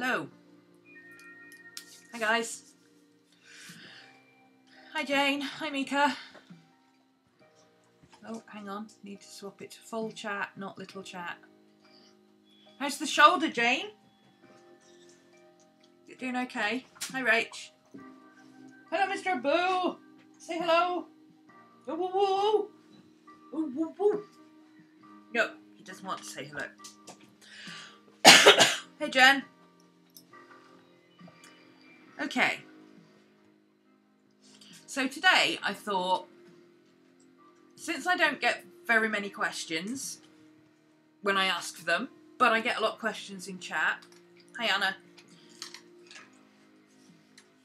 Hello. Hi guys. Hi Jane. Hi Mika. Oh, hang on. Need to swap it to full chat, not little chat. How's the shoulder, Jane? You doing okay? Hi Rach. Hello Mr. Boo. Say hello. Woo woo woo. Woo woo woo. No, he doesn't want to say hello. Hey Jen. Okay. So today I thought, since I don't get very many questions when I ask for them, but I get a lot of questions in chat. Hi Anna.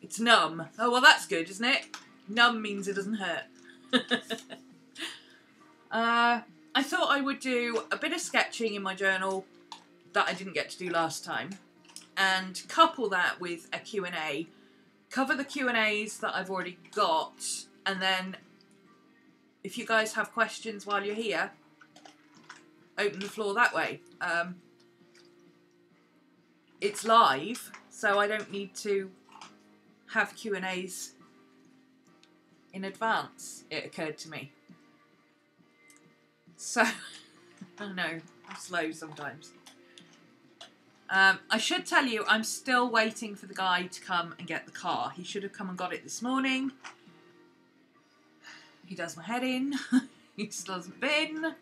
It's numb. Oh, well that's good, isn't it? Numb means it doesn't hurt. I thought I would do a bit of sketching in my journal that I didn't get to do last time, and couple that with a Q&A, cover the Q&As that I've already got, and then if you guys have questions while you're here, open the floor that way. It's live, so I don't need to have Q&As in advance, it occurred to me. So, I know, I'm slow sometimes. I should tell you, I'm still waiting for the guy to come and get the car. He should have come and got it this morning. He does my head in. He still hasn't been.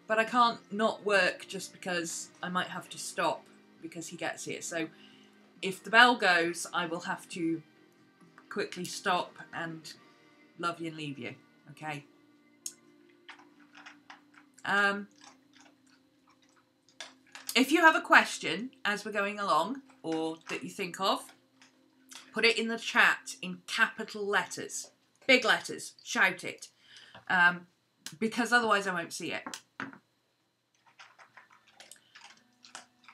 But I can't not work just because I might have to stop because he gets here. So if the bell goes, I will have to quickly stop and love you and leave you. Okay? If you have a question as we're going along, or that you think of, put it in the chat in capital letters. Big letters. Shout it. Because otherwise I won't see it.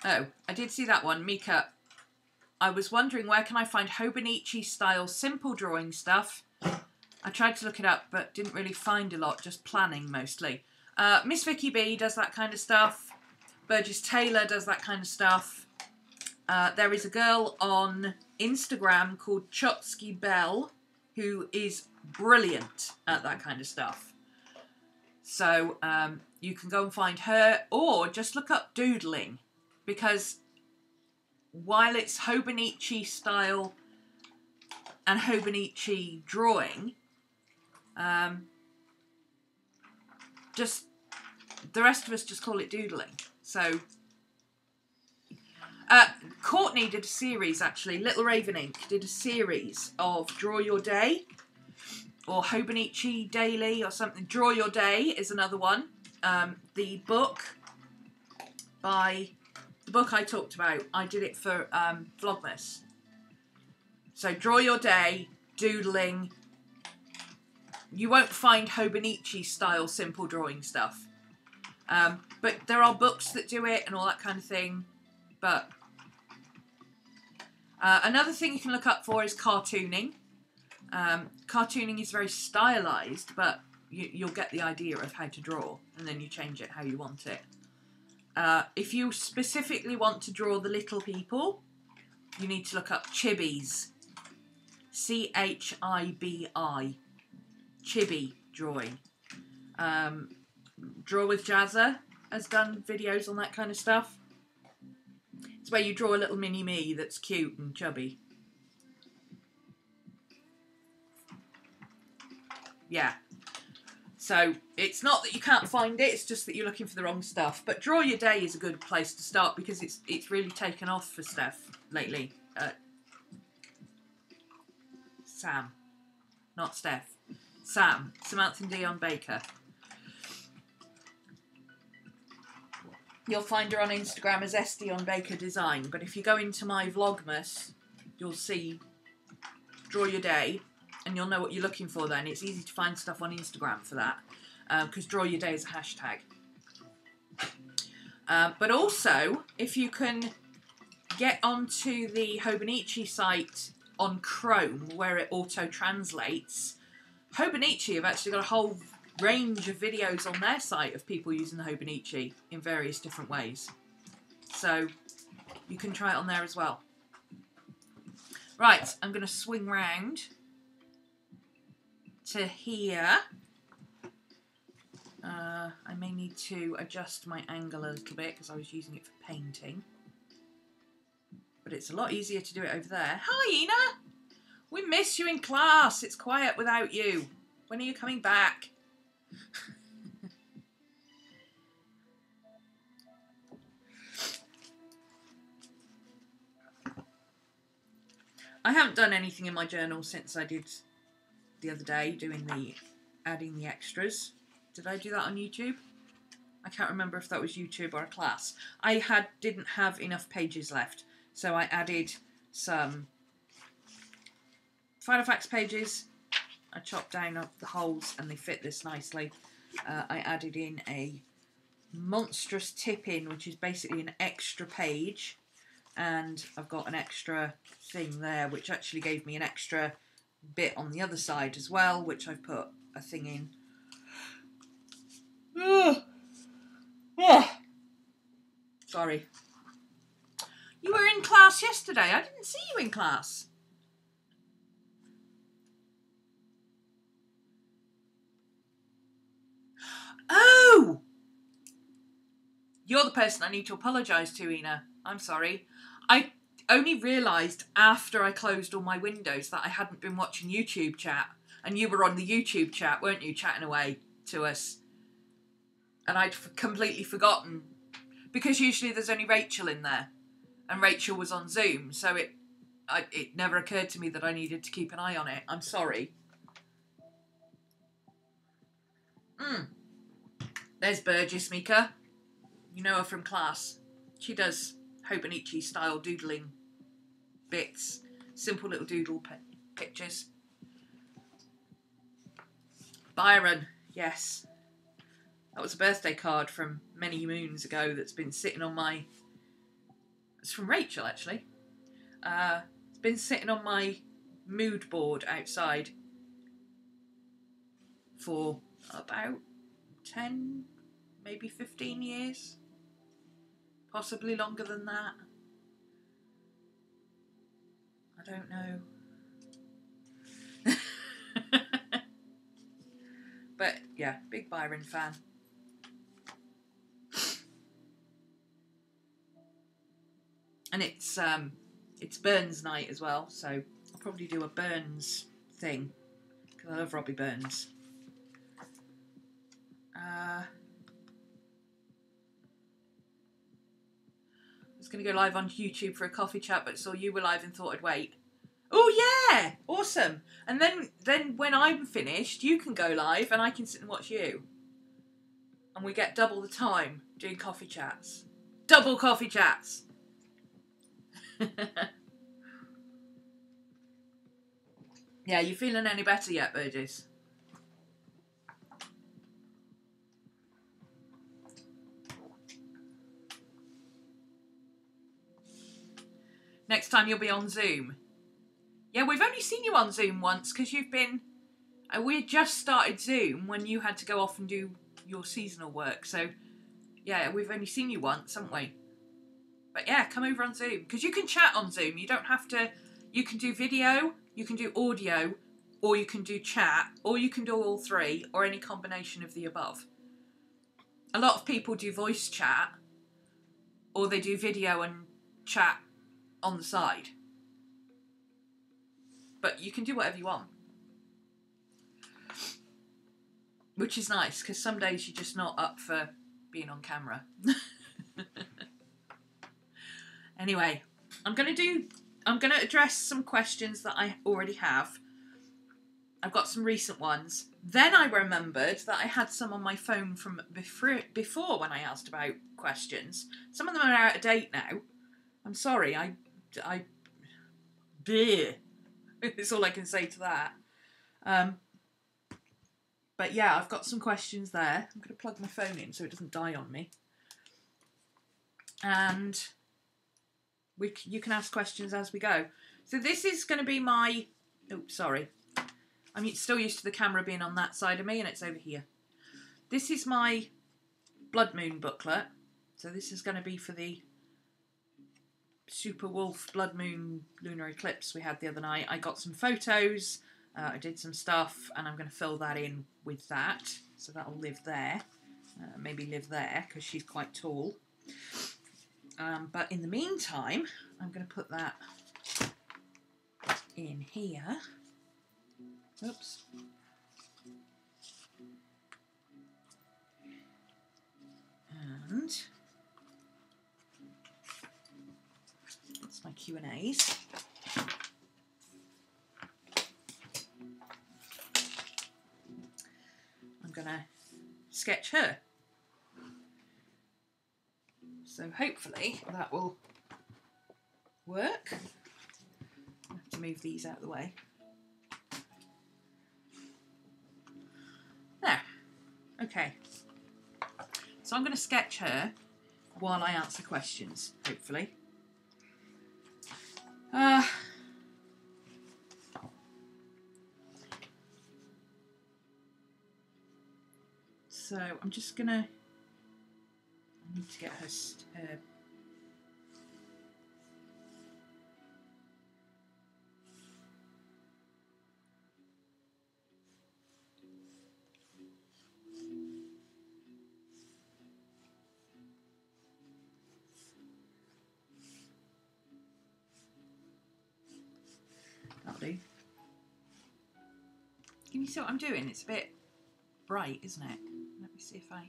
Oh, I did see that one. Mika, I was wondering where can I find Hobonichi style simple drawing stuff. I tried to look it up but didn't really find a lot, just planning mostly. Miss Vicky B does that kind of stuff. Burgess Taylor does that kind of stuff. There is a girl on Instagram called Chotsky Bell who is brilliant at that kind of stuff. So you can go and find her, or just look up doodling, because while it's Hobonichi style and Hobonichi drawing, just the rest of us just call it doodling. So, Courtney did a series, actually. Little Raven Ink did a series of Draw Your Day, or Hobonichi Daily, or something. Draw Your Day is another one. The book I talked about, I did it for Vlogmas. So, Draw Your Day, doodling. You won't find Hobonichi style simple drawing stuff. But there are books that do it and all that kind of thing. But another thing you can look up for is cartooning. Cartooning is very stylized, but you'll get the idea of how to draw, and then you change it how you want it. If you specifically want to draw the little people, you need to look up Chibi's. C-H-I-B-I. Chibi drawing. Draw with Jazza has done videos on that kind of stuff. It's where you draw a little mini me that's cute and chubby. Yeah. So it's not that you can't find it, it's just that you're looking for the wrong stuff. But Draw Your Day is a good place to start because it's really taken off for Steph lately. Sam. Not Steph. Sam. Samantha Dion Baker. You'll find her on Instagram as Dion Baker Design, but if you go into my Vlogmas, you'll see Draw Your Day, and you'll know what you're looking for then. It's easy to find stuff on Instagram for that, because Draw Your Day is a hashtag. But also, if you can get onto the Hobonichi site on Chrome, where it auto-translates, Hobonichi have actually got a whole range of videos on their site of people using the Hobonichi in various different ways. So you can try it on there as well. Right, I'm going to swing round to here. I may need to adjust my angle a little bit because I was using it for painting. But it's a lot easier to do it over there. Hi, Ina! We miss you in class. It's quiet without you. When are you coming back? I haven't done anything in my journal since I did the other day, adding the extras. Did I do that on YouTube? I can't remember if that was YouTube or a class. I didn't have enough pages left, so I added some Final Facts pages. I chopped down up the holes and they fit this nicely. I added in a monstrous tip-in, which is basically an extra page, and I've got an extra thing there, which actually gave me an extra bit on the other side as well, which I've put a thing in. Sorry. You were in class yesterday. I didn't see you in class. Oh! You're the person I need to apologise to, Ina. I'm sorry. I only realised after I closed all my windows that I hadn't been watching YouTube chat. And you were on the YouTube chat, weren't you, chatting away to us? And I'd completely forgotten. Because usually there's only Rachel in there. And Rachel was on Zoom, so it never occurred to me that I needed to keep an eye on it. I'm sorry. There's Burgess, Mika. You know her from class. She does Hobonichi style doodling bits. Simple little doodle pictures. Byron, yes. That was a birthday card from many moons ago that's been sitting on my... It's from Rachel, actually. It's been sitting on my mood board outside for about 10, maybe 15 years. Possibly longer than that. I don't know. But yeah, big Byron fan. And it's Burns night as well, so I'll probably do a Burns thing because I love Robbie Burns. I was going to go live on YouTube for a coffee chat, but saw you were live and thought I'd wait. Oh yeah, awesome! And then when I'm finished, you can go live and I can sit and watch you, and we get double the time doing coffee chats. Double coffee chats. Yeah, you feeling any better yet, Burgess? Next time you'll be on Zoom. Yeah, we've only seen you on Zoom once because you've been... we had just started Zoom when you had to go off and do your seasonal work. So, yeah, we've only seen you once, haven't we? But yeah, come over on Zoom. Because you can chat on Zoom. You don't have to... You can do video, you can do audio, or you can do chat, or you can do all three, or any combination of the above. A lot of people do voice chat, or they do video and chat on the side. But you can do whatever you want. Which is nice, because some days you're just not up for being on camera. Anyway, I'm going to address some questions that I already have. I've got some recent ones. Then I remembered that I had some on my phone from before when I asked about questions. Some of them are out of date now. I'm sorry, bleh. That's all I can say to that. But yeah, I've got some questions there. I'm going to plug my phone in so it doesn't die on me. And you can ask questions as we go. So this is going to be my... Oops, sorry. I'm still used to the camera being on that side of me and it's over here. This is my Blood Moon booklet. So this is going to be for the super wolf blood moon lunar eclipse we had the other night. I got some photos, I did some stuff, and I'm going to fill that in with that. So that'll live there. Maybe live there because she's quite tall. But in the meantime, I'm going to put that in here. Oops. And that's my Q&As. I'm going to sketch her. So hopefully that will work. I have to move these out of the way. There. Okay. So I'm going to sketch her while I answer questions, hopefully. So I'm just going to... I need to get her... That'll do. Can you see what I'm doing? It's a bit bright, isn't it? Let me see if I...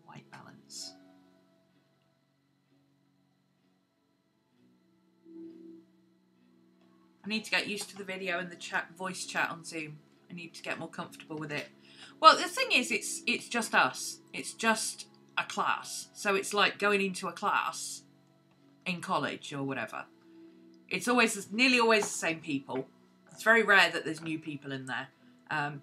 white balance. I need to get used to the video and the voice chat on Zoom. I need to get more comfortable with it. Well, the thing is, it's just us. It's just a class. So it's like going into a class in college or whatever. It's always, nearly always the same people. It's very rare that there's new people in there. And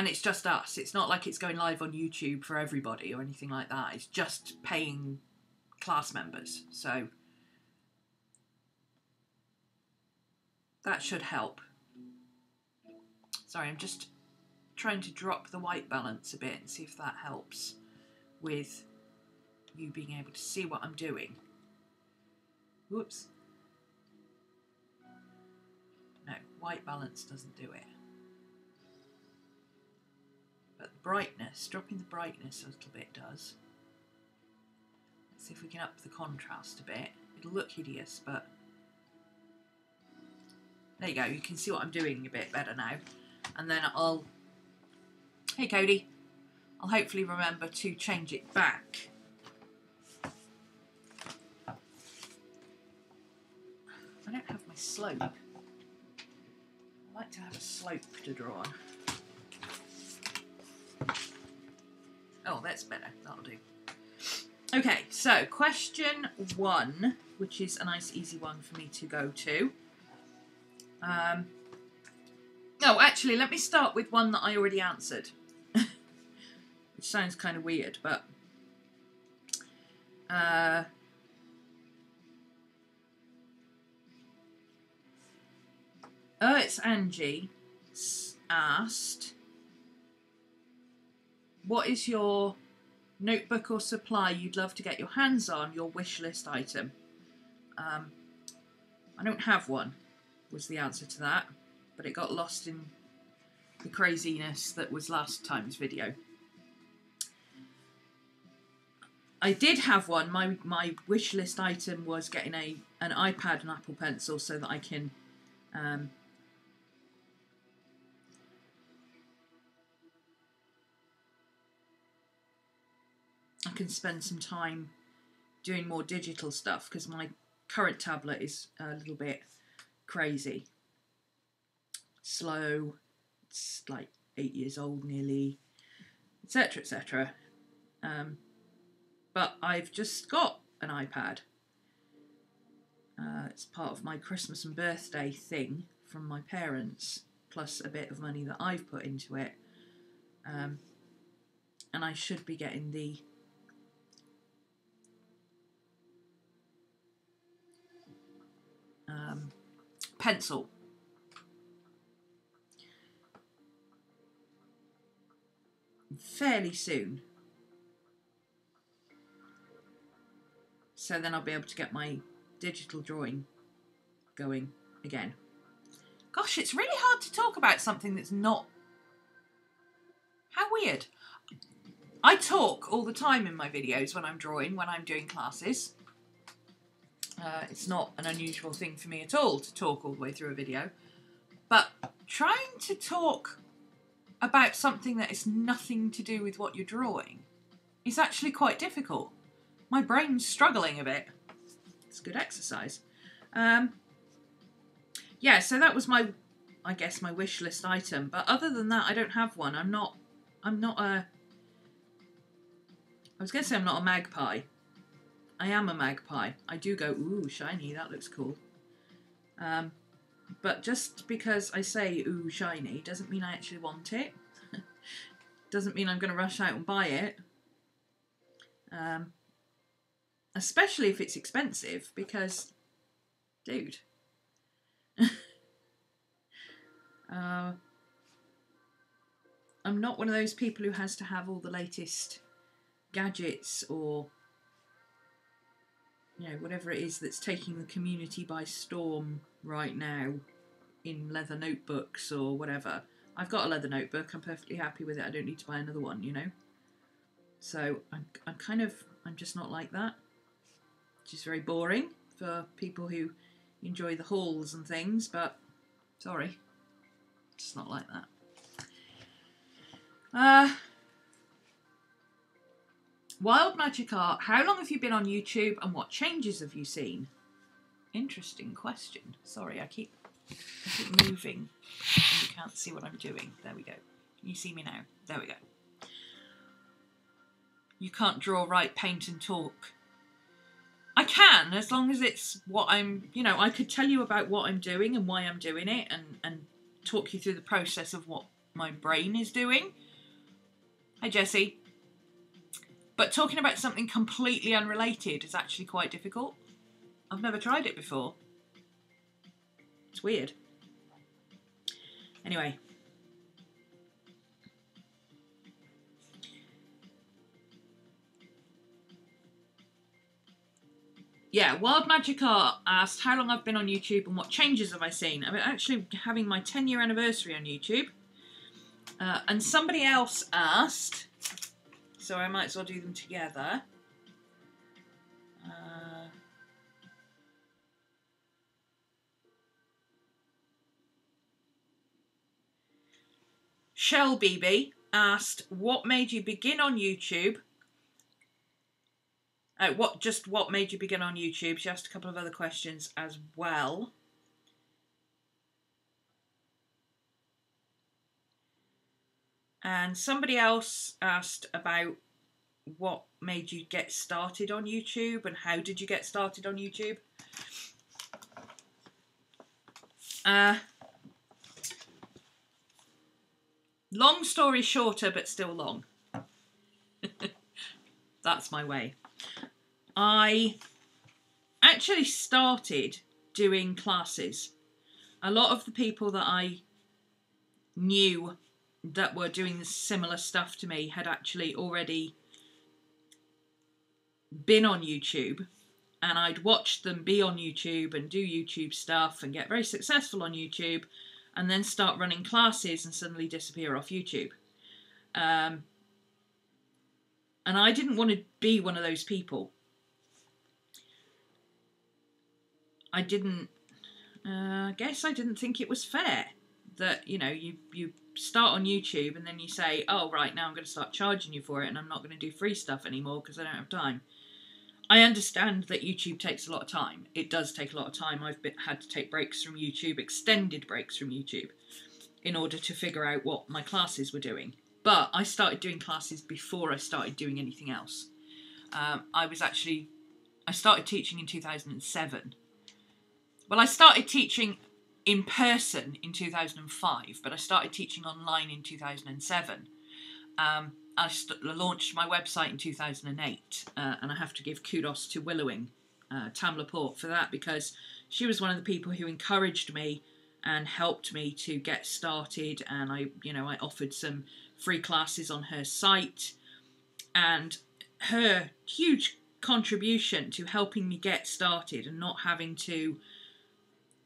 it's just us. It's not like it's going live on YouTube for everybody or anything like that. It's just paying class members. So that should help. Sorry, I'm just trying to drop the white balance a bit and see if that helps with you being able to see what I'm doing. Whoops. No, white balance doesn't do it. But the brightness, dropping the brightness a little bit does. Let's see if we can up the contrast a bit. It'll look hideous, but there you go. You can see what I'm doing a bit better now. And then I'll, hey Cody, I'll hopefully remember to change it back. I don't have my slope. I like to have a slope to draw on. Oh, that's better. That'll do. Okay, so question 1, which is a nice easy one for me to go to. No, actually, let me start with one that I already answered. Which sounds kind of weird, but... it's Angie asked, what is your notebook or supply you'd love to get your hands on, your wish list item? I don't have one, was the answer to that, but it got lost in the craziness that was last time's video. I did have one. My wish list item was getting an iPad and Apple Pencil so that I can spend some time doing more digital stuff, because my current tablet is a little bit crazy. Slow, it's like 8 years old nearly, etc, etc. But I've just got an iPad. It's part of my Christmas and birthday thing from my parents, plus a bit of money that I've put into it. And I should be getting the pencil fairly soon. So then I'll be able to get my digital drawing going again. Gosh, it's really hard to talk about something that's not... How weird. I talk all the time in my videos when I'm drawing, when I'm doing classes. It's not an unusual thing for me at all to talk all the way through a video. But trying to talk about something that is nothing to do with what you're drawing is actually quite difficult. My brain's struggling a bit. It's good exercise. Yeah, so that was my, I guess, my wish list item. But other than that, I don't have one. I'm not a... I was going to say I'm not a magpie. I am a magpie. I do go, ooh, shiny, that looks cool. But just because I say, ooh, shiny, doesn't mean I actually want it. Doesn't mean I'm going to rush out and buy it. Especially if it's expensive, because, dude. I'm not one of those people who has to have all the latest gadgets or, you know, whatever it is that's taking the community by storm right now in leather notebooks or whatever. I've got a leather notebook. I'm perfectly happy with it. I don't need to buy another one, you know. So I'm just not like that. Which is very boring for people who enjoy the hauls and things, but sorry, just not like that. Wild Magic Art, how long have you been on YouTube and what changes have you seen? Interesting question. Sorry, I keep moving and you can't see what I'm doing. There we go. Can you see me now? There we go. You can't draw, write, paint and talk. I can, as long as it's what I'm, you know, I could tell you about what I'm doing and why I'm doing it and talk you through the process of what my brain is doing. Hi, Jessie. But talking about something completely unrelated is actually quite difficult. I've never tried it before. It's weird. Anyway. Yeah, Wild Magic Art asked how long I've been on YouTube and what changes have I seen. I'm actually having my 10-year anniversary on YouTube. And somebody else asked, so I might as well do them together. Shell BB asked, what made you begin on YouTube? What made you begin on YouTube? She asked a couple of other questions as well. And somebody else asked about what made you get started on YouTube and how did you get started on YouTube? Long story shorter, but still long. That's my way. I actually started doing classes. A lot of the people that I knew that were doing similar stuff to me had actually already been on YouTube, and I'd watched them be on YouTube and do YouTube stuff and get very successful on YouTube and then start running classes and suddenly disappear off YouTube. And I didn't want to be one of those people. I guess I didn't think it was fair that, you know, you start on YouTube and then you say, oh, right, now I'm going to start charging you for it and I'm not going to do free stuff anymore because I don't have time. I understand that YouTube takes a lot of time. It does take a lot of time. I've had to take breaks from YouTube, extended breaks from YouTube, in order to figure out what my classes were doing. But I started doing classes before I started doing anything else. I started teaching in 2007. Well, I started teaching in person in 2005, but I started teaching online in 2007. I launched my website in 2008, and I have to give kudos to Willowing, Tam Laporte, for that, because she was one of the people who encouraged me and helped me to get started. And I offered some free classes on her site, and her huge contribution to helping me get started and not having to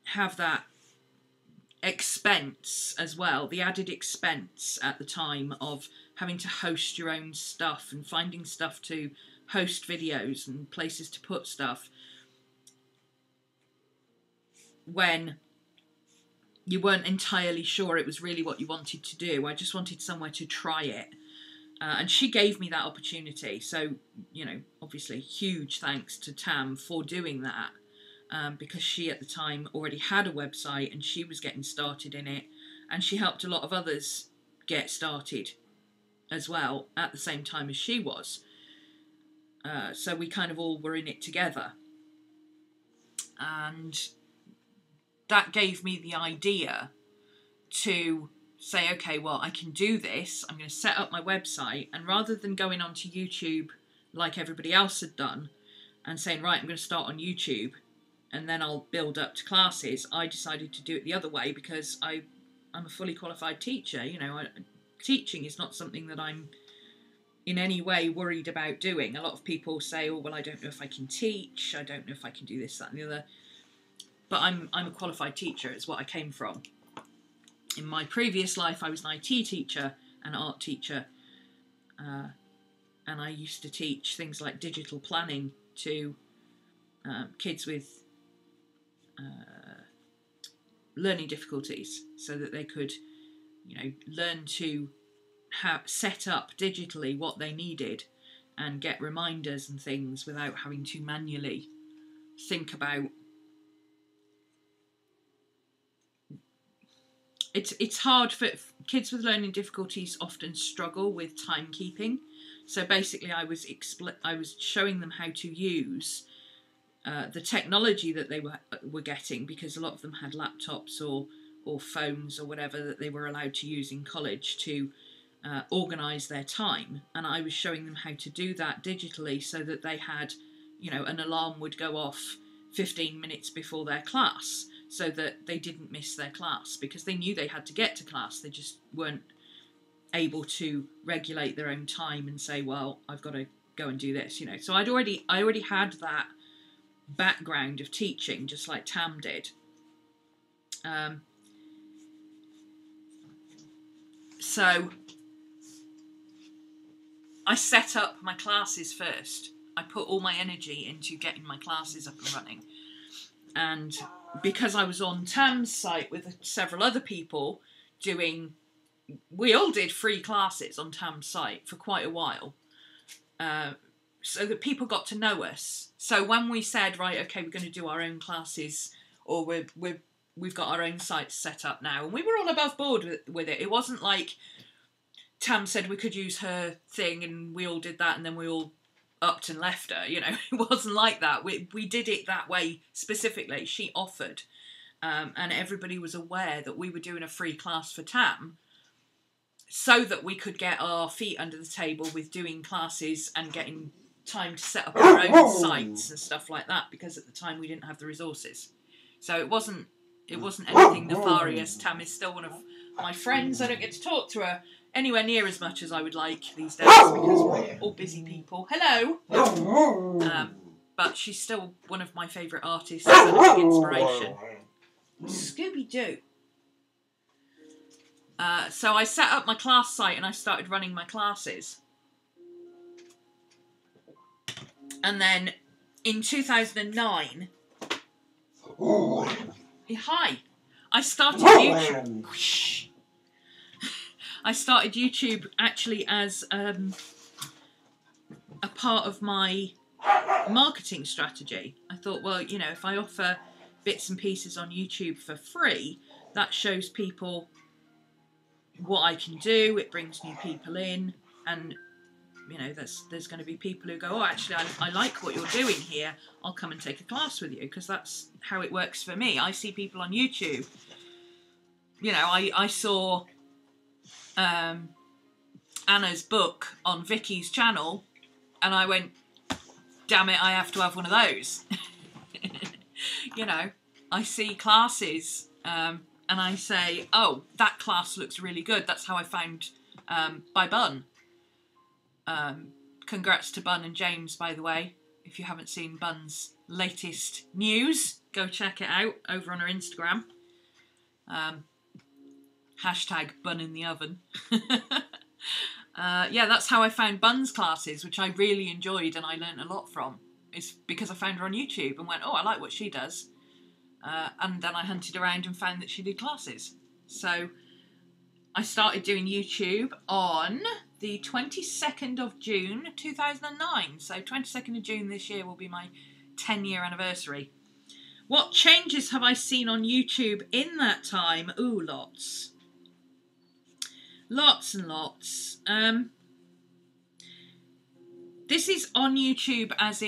have that expense as well, the added expense at the time of having to host your own stuff and finding stuff to host videos and places to put stuff when you weren't entirely sure it was really what you wanted to do. I just wanted somewhere to try it. And she gave me that opportunity. So, obviously huge thanks to Tam for doing that, because she at the time already had a website and she was getting started in it, and she helped a lot of others get started as well at the same time as she was. So we kind of all were in it together. And that gave me the idea to say, okay, well, I can do this. I'm going to set up my website, and rather than going onto YouTube like everybody else had done and saying, right, I'm going to start on YouTube and then I'll build up to classes, I decided to do it the other way, because I'm a fully qualified teacher. Teaching is not something that I'm in any way worried about doing. A lot of people say, oh, well, I don't know if I can teach, I don't know if I can do this, that and the other. But I'm a qualified teacher. It's what I came from. In my previous life, I was an IT teacher, an art teacher, and I used to teach things like digital planning to kids with learning difficulties, so that they could, learn to set up digitally what they needed and get reminders and things without having to manually think about. It's hard for kids with learning difficulties. Often struggle with timekeeping. So basically, I was showing them how to use the technology that they were getting, because a lot of them had laptops or phones or whatever that they were allowed to use in college to organise their time. And I was showing them how to do that digitally, so that they had, an alarm would go off 15 minutes before their class, so that they didn't miss their class, because they knew they had to get to class. They just weren't able to regulate their own time and say, well, I've got to go and do this, So I already had that background of teaching, just like Tam did. So I set up my classes first. I put all my energy into getting my classes up and running. And because I was on Tam's site with several other people we all did free classes on Tam's site for quite a while, so that people got to know us. So when we said, right, okay, we're going to do our own classes, or we've got our own sites set up now, and we were all above board with it. It wasn't like Tam said we could use her thing and we all did that and then we all upped and left her, It wasn't like that. We did it that way specifically. She offered, and everybody was aware that we were doing a free class for Tam, so that we could get our feet under the table with doing classes and getting time to set up our own sites and stuff like that, because at the time we didn't have the resources. So it wasn't anything nefarious. Tam is still one of my friends. I don't get to talk to her anywhere near as much as I would like these days, because we're all busy people. Hello! But she's still one of my favourite artists and a big inspiration. Scooby-Doo. So I set up my class site and I started running my classes. And then in 2009... Hi! I started YouTube... I started YouTube actually as a part of my marketing strategy. I thought, well, if I offer bits and pieces on YouTube for free, that shows people what I can do. It brings new people in, and there's going to be people who go, oh, actually, I like what you're doing here. I'll come and take a class with you, because that's how it works for me. I see people on YouTube. I saw Anna's book on Vicky's channel, and I went, damn it, I have to have one of those. I see classes and I say, oh, that class looks really good. That's how I found by Bun. Congrats to Bun and James, by the way. If you haven't seen Bun's latest news, go check it out over on her Instagram. Hashtag Bun in the oven. Yeah, that's how I found Bun's classes, which I really enjoyed and I learned a lot from. It's because I found her on YouTube and went, oh, I like what she does. And then I hunted around and found that she did classes. So I started doing YouTube on the 22nd of June 2009. So 22nd of June this year will be my 10-year anniversary. What changes have I seen on YouTube in that time? Ooh, lots. Lots and lots. This is on YouTube as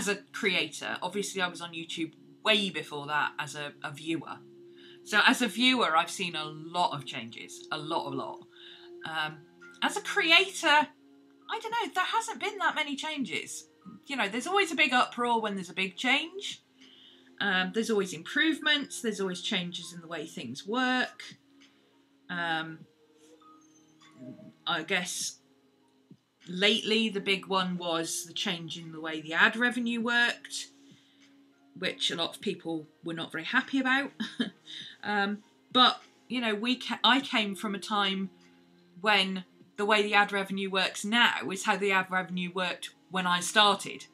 a creator. Obviously, I was on YouTube way before that as a viewer. So as a viewer, I've seen a lot of changes. A lot. As a creator, I don't know, there hasn't been that many changes. You know, there's always a big uproar when there's a big change. There's always improvements. There's always changes in the way things work. I guess lately the big one was the change in the way the ad revenue worked, which a lot of people were not very happy about. But, you know, I came from a time when the way the ad revenue works now is how the ad revenue worked when I started.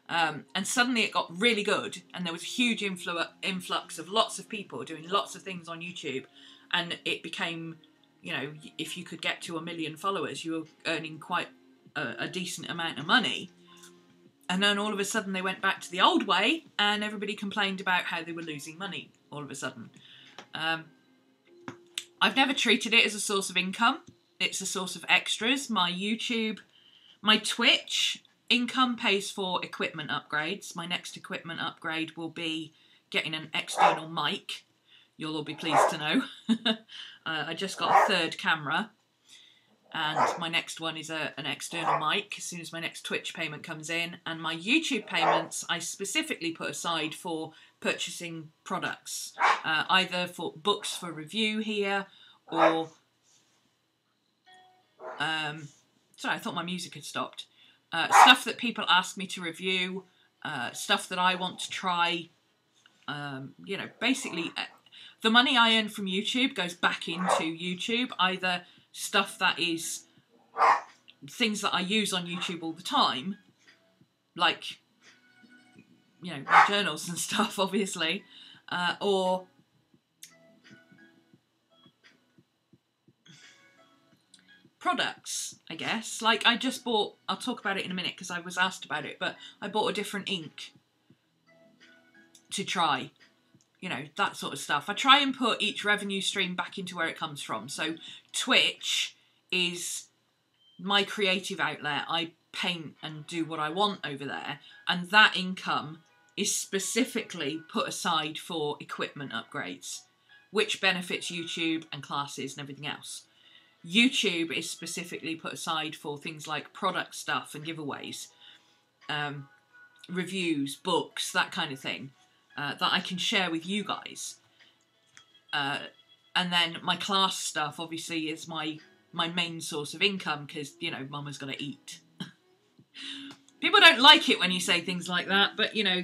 And suddenly it got really good and there was a huge influx of lots of people doing lots of things on YouTube, and it became, you know, if you could get to 1 million followers, you were earning quite a decent amount of money. And then all of a sudden they went back to the old way and everybody complained about how they were losing money all of a sudden. I've never treated it as a source of income. It's a source of extras. My Twitch income pays for equipment upgrades. My next equipment upgrade will be getting an external mic. You'll all be pleased to know. I just got a third camera. And my next one is an external mic as soon as my next Twitch payment comes in. And my YouTube payments, I specifically put aside for purchasing products. Either for books for review here or... sorry, I thought my music had stopped. Stuff that people ask me to review. Stuff that I want to try. You know, basically... the money I earn from YouTube goes back into YouTube. Either stuff that is things that I use on YouTube all the time, like, you know, my journals and stuff, obviously, or products, I guess. Like, I just bought, I'll talk about it in a minute because I was asked about it, but I bought a different ink to try. You know, that sort of stuff. I try and put each revenue stream back into where it comes from. So Twitch is my creative outlet. I paint and do what I want over there. And that income is specifically put aside for equipment upgrades, which benefits YouTube and classes and everything else. YouTube is specifically put aside for things like product stuff and giveaways, reviews, books, that kind of thing. That I can share with you guys. And then my class stuff, obviously, is my main source of income because, you know, mama's got to eat. People don't like it when you say things like that, but, you know,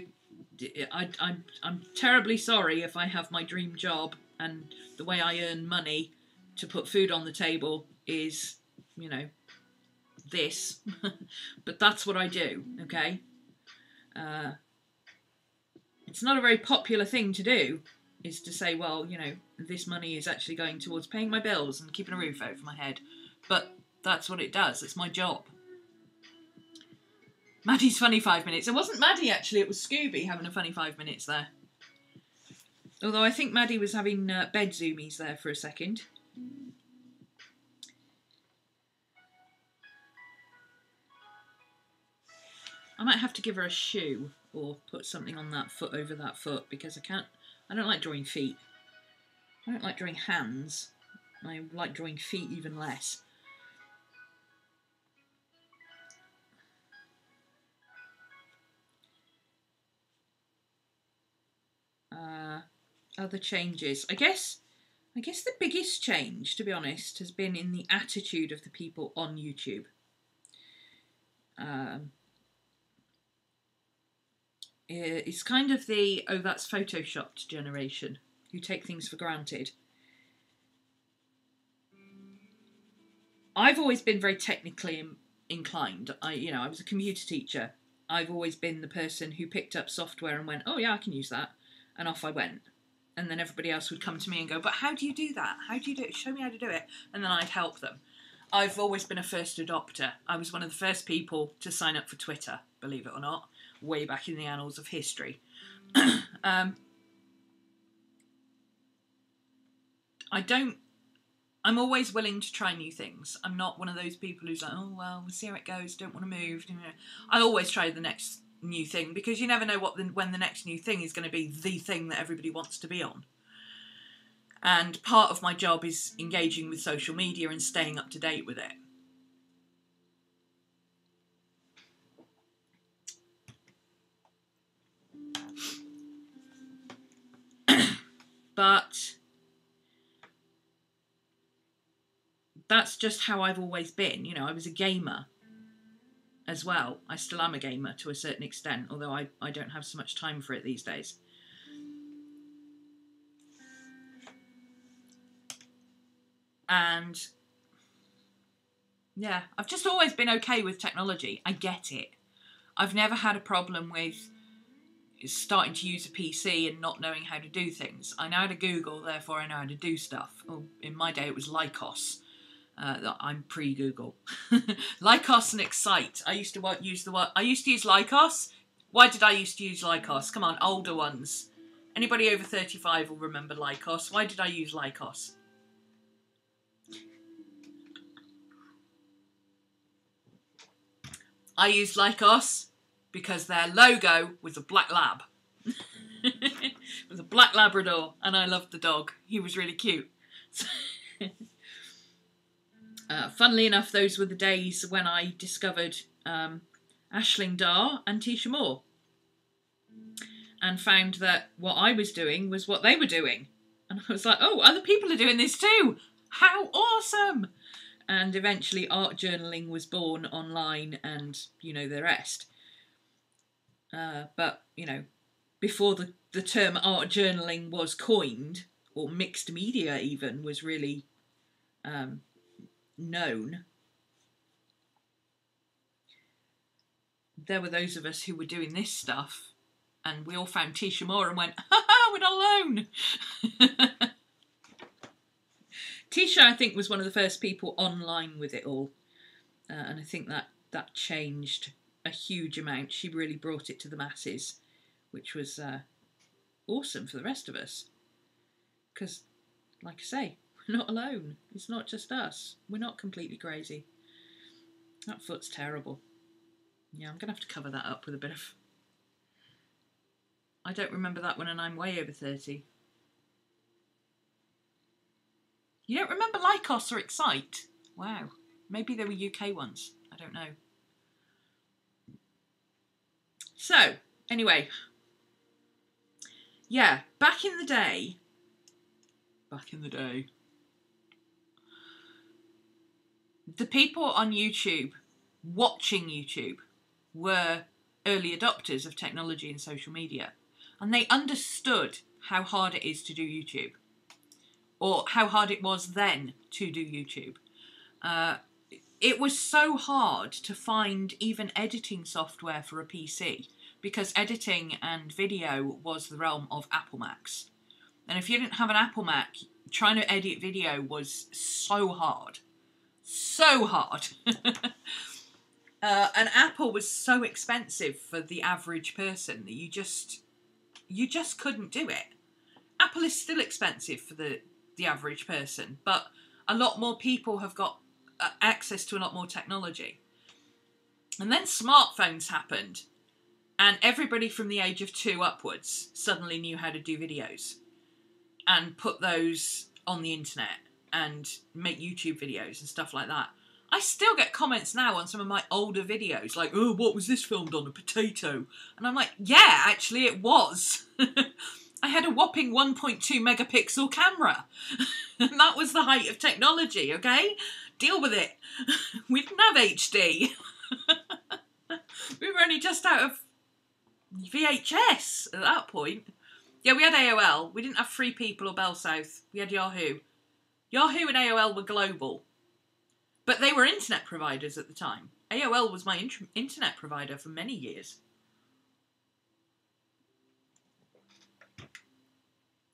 I'm terribly sorry if I have my dream job and the way I earn money to put food on the table is, you know, this. But that's what I do, okay? It's not a very popular thing to do, is to say, well, you know, this money is actually going towards paying my bills and keeping a roof over my head. But that's what it does. It's my job. Maddie's funny 5 minutes. It wasn't Maddie, actually. It was Scooby having a funny 5 minutes there. Although I think Maddie was having bed zoomies there for a second. I might have to give her a shoe or put something on that foot over that foot because I don't like drawing feet. I don't like drawing hands. I like drawing feet even less. Other changes. I guess the biggest change, to be honest, has been in the attitude of the people on YouTube. It's kind of the, oh, that's photoshopped generation, who take things for granted. I've always been very technically inclined. I was a computer teacher. I've always been the person who picked up software and went, oh yeah, I can use that. And off I went. And then everybody else would come to me and go, but how do you do that? How do you do it? Show me how to do it. And then I'd help them. I've always been a first adopter. I was one of the first people to sign up for Twitter, believe it or not, way back in the annals of history. I'm always willing to try new things. I'm not one of those people who's like, oh, well, we'll see how it goes, don't want to move. I always try the next new thing, because you never know when the next new thing is going to be the thing that everybody wants to be on. And part of my job is engaging with social media and staying up to date with it. But that's just how I've always been. You know, I was a gamer as well. I still am a gamer to a certain extent, although I don't have so much time for it these days. And yeah, I've just always been okay with technology. I get it. I've never had a problem with starting to use a PC and not knowing how to do things. I know how to Google, therefore I know how to do stuff. Oh, in my day it was Lycos. I'm pre-Google. Lycos and Excite. I used to use Lycos. Why did I used to use Lycos? Come on, older ones. Anybody over 35 will remember Lycos. Why did I use Lycos? I used Lycos because their logo was a black lab. It was a black Labrador, and I loved the dog. He was really cute. Funnily enough, those were the days when I discovered Aisling Dar and Tisha Moore, and found that what I was doing was what they were doing. And I was like, oh, other people are doing this too! How awesome! And eventually art journaling was born online, and, you know, the rest. But, you know, before the term art journaling was coined, or mixed media even, was really known, there were those of us who were doing this stuff, and we all found Tisha Moore and went, ha ha, we're not alone! Tisha, I think, was one of the first people online with it all, and I think that changed a huge amount. She really brought it to the masses, which was awesome for the rest of us, because, like I say, we're not alone. It's not just us. We're not completely crazy. That foot's terrible. Yeah, I'm going to have to cover that up with a bit of... I don't remember that one, and I'm way over 30. You don't remember Lycos or Excite? Wow. Maybe they were UK ones. I don't know. So, anyway. Yeah, back in the day, the people on YouTube, watching YouTube, were early adopters of technology and social media. And they understood how hard it is to do YouTube. Or how hard it was then to do YouTube. It was so hard to find even editing software for a PC, because editing and video was the realm of Apple Macs. And if you didn't have an Apple Mac, trying to edit video was so hard. So hard. And Apple was so expensive for the average person that you just couldn't do it. Apple is still expensive for the average person, but a lot more people have got access to a lot more technology. And then smartphones happened, and everybody from the age of 2 upwards suddenly knew how to do videos and put those on the internet and make YouTube videos and stuff like that. I still get comments now on some of my older videos like, oh, what was this filmed on, a potato? And I'm like, yeah, actually it was. I had a whopping 1.2 megapixel camera. And that was the height of technology, okay? Deal with it. We didn't have HD. We were only just out of VHS at that point. Yeah, we had AOL. We didn't have Free People or Bell South. We had Yahoo. Yahoo and AOL were global. But they were internet providers at the time. AOL was my internet provider for many years.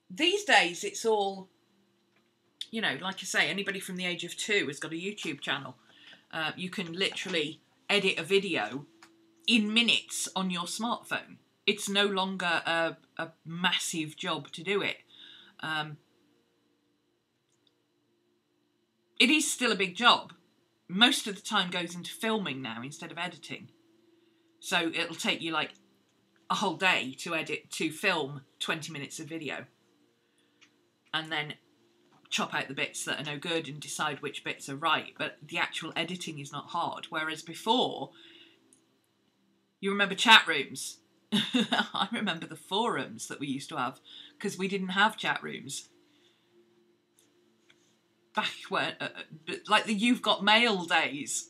These days, it's all, you know, like I say, anybody from the age of 2 has got a YouTube channel. You can literally edit a video in minutes on your smartphone. It's no longer a massive job to do it. It is still a big job. Most of the time goes into filming now instead of editing. So it'll take you like a whole day to film 20 minutes of video. And then chop out the bits that are no good and decide which bits are right. But the actual editing is not hard. Whereas before, you remember chat rooms. I remember the forums that we used to have because we didn't have chat rooms. Back when, like the You've Got Mail days.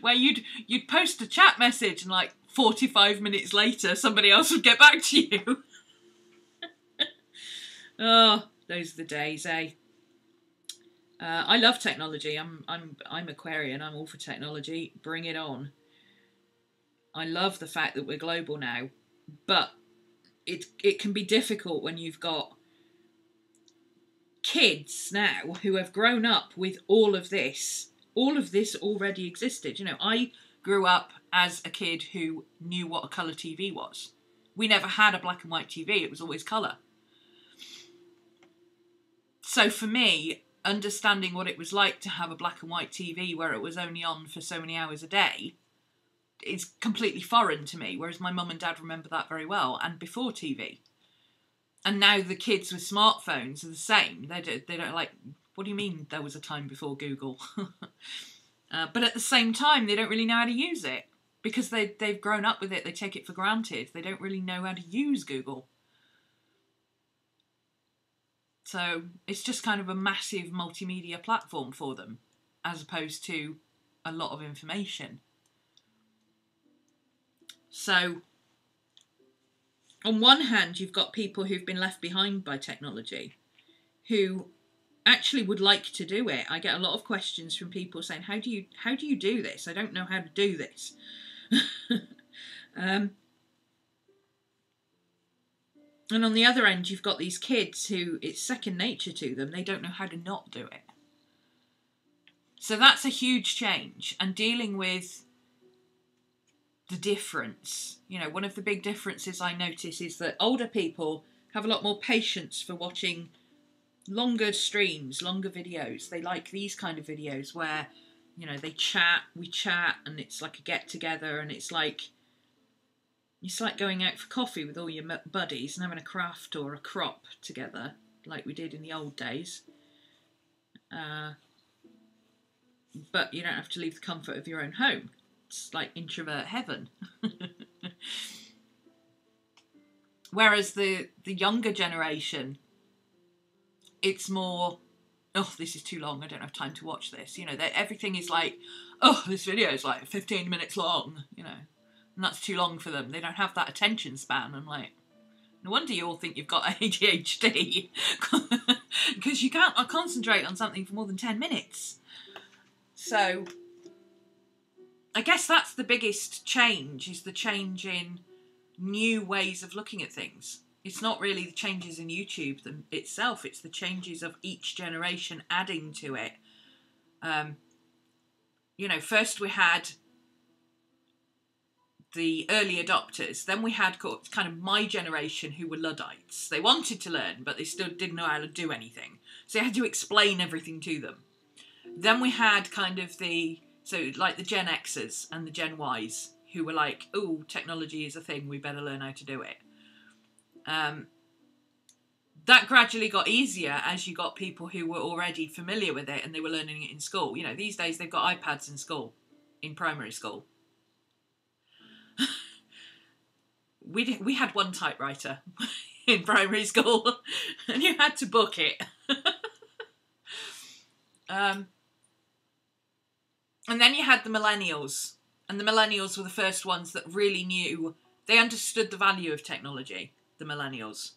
Where you'd post a chat message and like 45 minutes later somebody else would get back to you. Oh, those are the days, eh? I love technology. I'm Aquarian. I'm all for technology. Bring it on. I love the fact that we're global now, but it can be difficult when you've got kids now who have grown up with all of this. All of this already existed. You know, I grew up as a kid who knew what a colour TV was. We never had a black and white TV. It was always colour. So for me, understanding what it was like to have a black and white TV where it was only on for so many hours a day is completely foreign to me, whereas my mum and dad remember that very well, and before TV. And now the kids with smartphones are the same. They don't like, what do you mean there was a time before Google? But at the same time, they don't really know how to use it because they've grown up with it. They take it for granted. They don't really know how to use Google. So it's just kind of a massive multimedia platform for them, as opposed to a lot of information. So on one hand, you've got people who've been left behind by technology, who actually would like to do it. I get a lot of questions from people saying, how do you do this? I don't know how to do this. And on the other end, you've got these kids who it's second nature to them. They don't know how to not do it. So that's a huge change. And dealing with the difference, you know, one of the big differences I notice is that older people have a lot more patience for watching longer streams, longer videos. They like these kind of videos where, you know, we chat, and it's like a get together, and it's like going out for coffee with all your buddies and having a craft or a crop together, like we did in the old days. But you don't have to leave the comfort of your own home. It's like introvert heaven. Whereas the younger generation, it's more, oh, this is too long, I don't have time to watch this. You know, everything is like, oh, this video is like 15 minutes long, you know. And that's too long for them. They don't have that attention span. I'm like, no wonder you all think you've got ADHD. Because you can't concentrate on something for more than 10 minutes. So, I guess that's the biggest change, is the change in new ways of looking at things. It's not really the changes in YouTube itself. It's the changes of each generation adding to it. You know, first we had the early adopters. Then we had kind of my generation who were Luddites. They wanted to learn, but they still didn't know how to do anything. So you had to explain everything to them. Then we had kind of like the Gen Xers and the Gen Ys who were like, oh, technology is a thing, we better learn how to do it. That gradually got easier as you got people who were already familiar with it and they were learning it in school. You know, these days they've got iPads in school, in primary school. we had one typewriter in primary school, and you had to book it. And then you had the millennials, and the millennials were the first ones that really knew, they understood the value of technology, the millennials.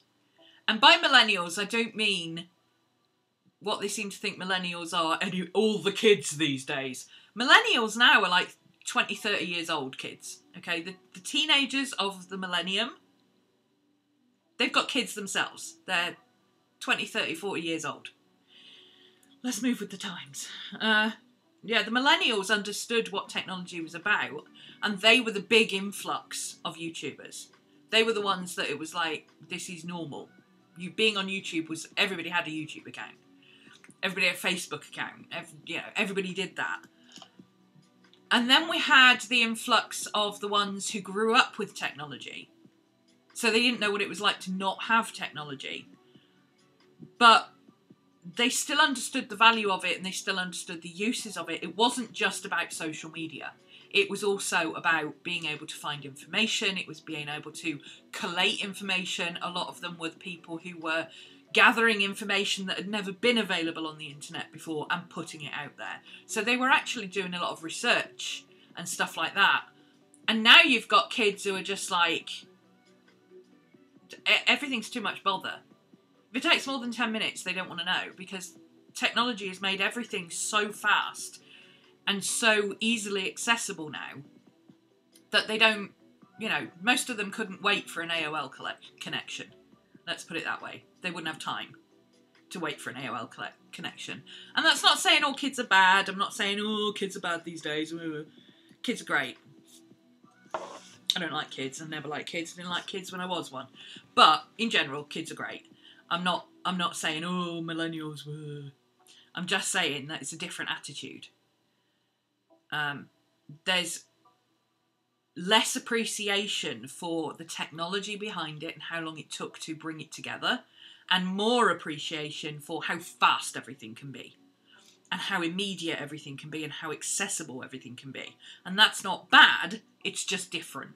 And by millennials, I don't mean what they seem to think millennials are, all the kids these days. Millennials now are like 20, 30 years old kids, okay? The teenagers of the millennium, they've got kids themselves. They're 20, 30, 40 years old. Let's move with the times. Yeah, the millennials understood what technology was about, and they were the big influx of YouTubers. They were the ones that it was like, this is normal. You being on YouTube was, everybody had a YouTube account. Everybody had a Facebook account. Everybody did that. And then we had the influx of the ones who grew up with technology. So they didn't know what it was like to not have technology. But they still understood the value of it, and they still understood the uses of it. It wasn't just about social media. It was also about being able to find information. It was being able to collate information. A lot of them were the people who were gathering information that had never been available on the internet before and putting it out there. So they were actually doing a lot of research and stuff like that. And now you've got kids who are just like, everything's too much bother. If it takes more than 10 minutes, they don't want to know, because technology has made everything so fast and so easily accessible now that they don't, most of them couldn't wait for an AOL connection. Let's put it that way. They wouldn't have time to wait for an AOL connection. And that's not saying all kids are bad. I'm not saying, oh, kids are bad these days. Kids are great. I don't like kids. I never liked kids. I didn't like kids when I was one. But in general, kids are great. I'm not saying, oh, millennials were. I'm just saying that it's a different attitude. There's less appreciation for the technology behind it and how long it took to bring it together, and more appreciation for how fast everything can be, and how immediate everything can be, and how accessible everything can be. And that's not bad, it's just different.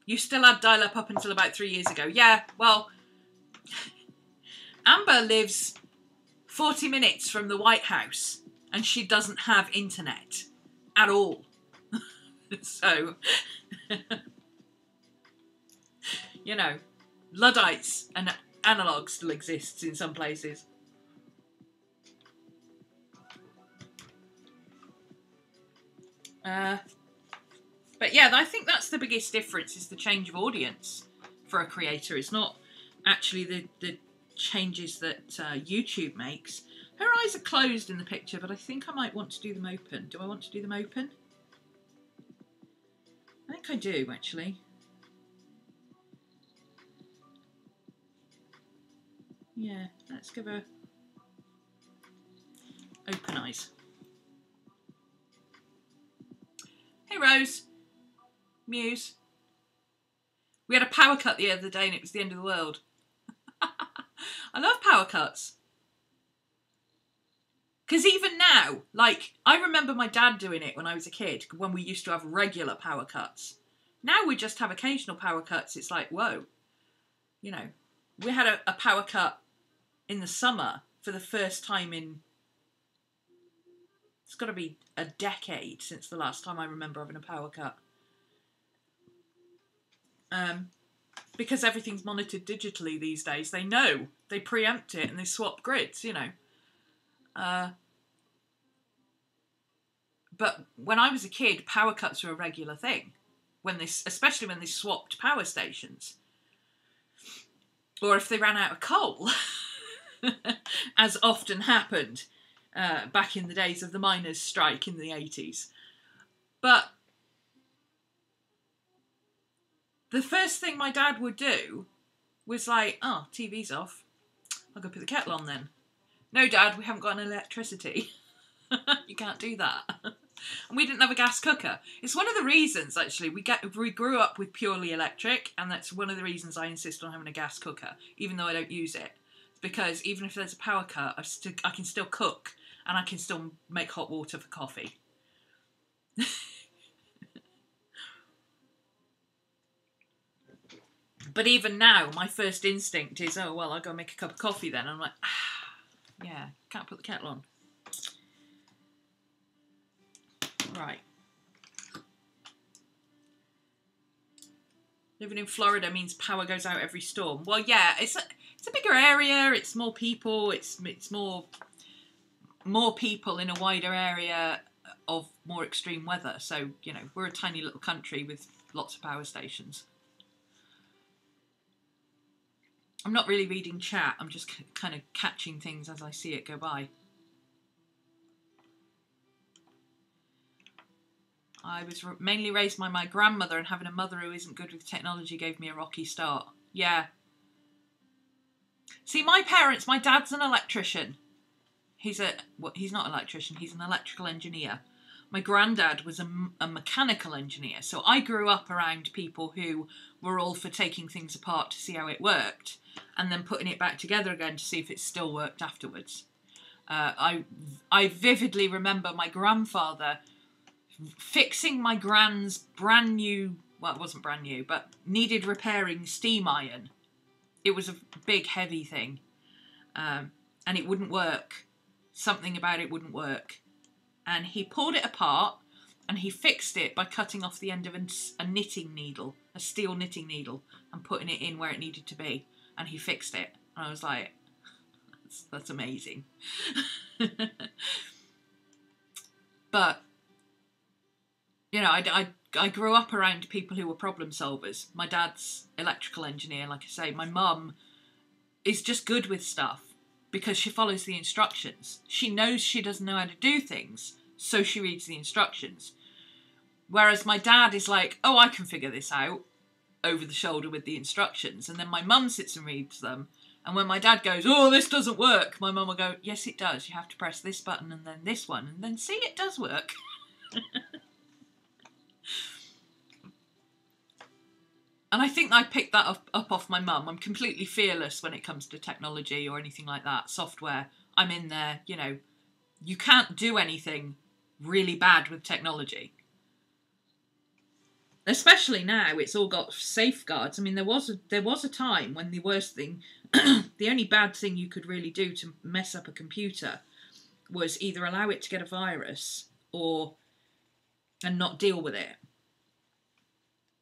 You still had dial-up up until about 3 years ago. Yeah, well, Amber lives 40 minutes from the White House, and she doesn't have internet at all. So, Luddites and analog still exists in some places. But yeah, I think that's the biggest difference, is the change of audience for a creator. It's not actually the changes that YouTube makes. Her eyes are closed in the picture, but I think I might want to do them open. Do I want to do them open? I think I do, actually. Yeah, let's give her open eyes. Hey, Rose. Muse. We had a power cut the other day and it was the end of the world. I love power cuts. Because even now, like, I remember my dad doing it when I was a kid, when we used to have regular power cuts. Now we just have occasional power cuts. It's like, whoa. We had a power cut in the summer for the first time in, it's got to be a decade since the last time I remember having a power cut. Because everything's monitored digitally these days. They know. They preempt it and they swap grids, But when I was a kid, power cuts were a regular thing. Especially when they swapped power stations. Or if they ran out of coal, as often happened back in the days of the miners' strike in the 80s. But the first thing my dad would do was like, oh, TV's off. I'll go put the kettle on then. No, Dad, we haven't got any electricity. You can't do that. And we didn't have a gas cooker. It's one of the reasons, actually, we grew up with purely electric, and that's one of the reasons I insist on having a gas cooker, even though I don't use it. It's because even if there's a power cut, I can still cook, and I can still make hot water for coffee. But even now, my first instinct is, oh, well, I'll go make a cup of coffee then. And I'm like, yeah, can't put the kettle on. Right. Living in Florida means power goes out every storm. Well, yeah, it's a bigger area. It's more people. It's more people in a wider area of more extreme weather. So, you know, we're a tiny little country with lots of power stations. I'm not really reading chat. I'm just kind of catching things as I see it go by. I was mainly raised by my grandmother, and having a mother who isn't good with technology gave me a rocky start. Yeah. See, my parents, my dad's an electrician. He's not an electrician, he's an electrical engineer. My granddad was a mechanical engineer. So I grew up around people who were all for taking things apart to see how it worked and then putting it back together again to see if it still worked afterwards. I vividly remember my grandfather fixing my gran's brand new, well, it wasn't brand new, but needed repairing steam iron. It was a big, heavy thing. And it wouldn't work. Something about it wouldn't work. And he pulled it apart and he fixed it by cutting off the end of a knitting needle, a steel knitting needle, and putting it in where it needed to be. And he fixed it. And I was like, that's amazing. But, you know, I grew up around people who were problem solvers. My dad's electrical engineer, like I say. My mum is just good with stuff because she follows the instructions. She knows she doesn't know how to do things, so she reads the instructions. Whereas my dad is like, oh, I can figure this out, over the shoulder with the instructions. And then my mum sits and reads them. And when my dad goes, oh, this doesn't work, my mum will go, yes, it does. You have to press this button and then this one. And then see, it does work. And I think I picked that up off my mum. I'm completely fearless when it comes to technology or anything like that. Software, I'm in there, you know. You can't do anything really bad with technology. Especially now, it's all got safeguards. I mean, there was a time when the worst thing, the only bad thing you could really do to mess up a computer was either allow it to get a virus and not deal with it.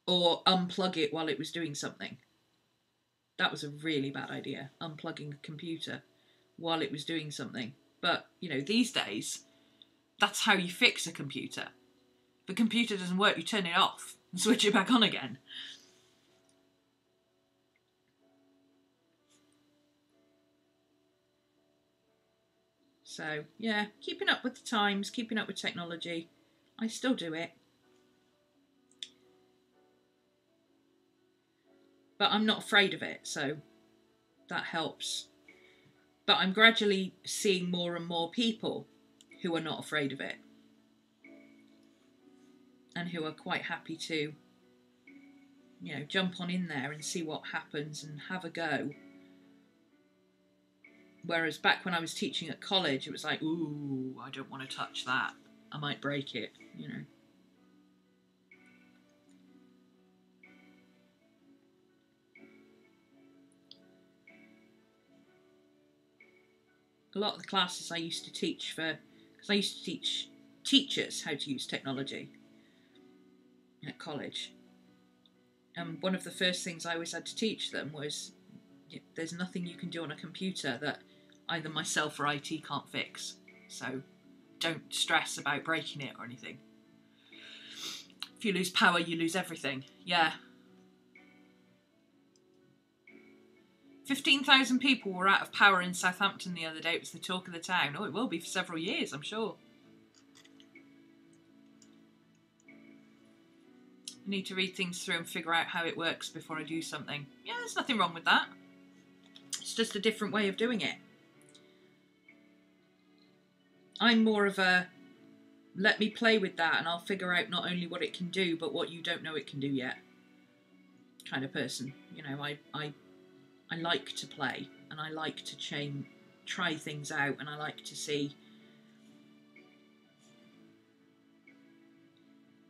Or unplug it while it was doing something. That was a really bad idea, unplugging a computer while it was doing something. But, you know, these days, that's how you fix a computer. If a computer doesn't work, you turn it off and switch it back on again. So, yeah, keeping up with the times, keeping up with technology. I still do it. But I'm not afraid of it, so that helps. But I'm gradually seeing more and more people who are not afraid of it. And who are quite happy to, you know, jump on in there and see what happens and have a go. Whereas back when I was teaching at college, it was like, ooh, I don't want to touch that. I might break it, you know. A lot of the classes I used to teach because I used to teach teachers how to use technology at college. And one of the first things I always had to teach them was there's nothing you can do on a computer that either myself or IT can't fix. So don't stress about breaking it or anything. If you lose power, you lose everything. Yeah. 15,000 people were out of power in Southampton the other day. It was the talk of the town. Oh, it will be for several years, I'm sure. I need to read things through and figure out how it works before I do something. Yeah, there's nothing wrong with that. It's just a different way of doing it. I'm more of a, let me play with that and I'll figure out not only what it can do, but what you don't know it can do yet kind of person. You know, I like to play and I like to try things out, and I like to see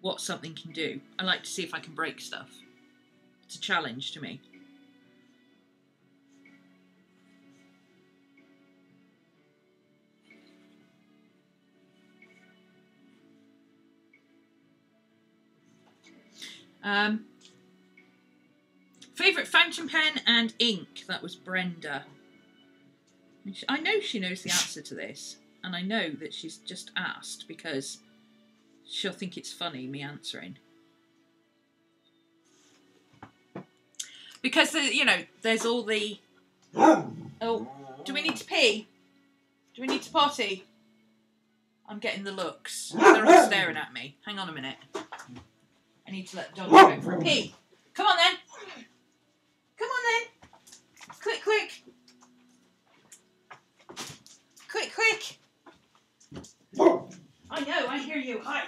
what something can do. I like to see if I can break stuff. It's a challenge to me. Favourite fountain pen and ink? That was Brenda. I know she knows the answer to this, and I know that she's just asked because she'll think it's funny, me answering. Because, you know, there's all the... Oh, do we need to pee? Do we need to potty? I'm getting the looks. They're all staring at me. Hang on a minute. I need to let the dog go for a pee. Come on then. Come on then. Quick, quick. Quick, quick. I know, I hear you. Hi.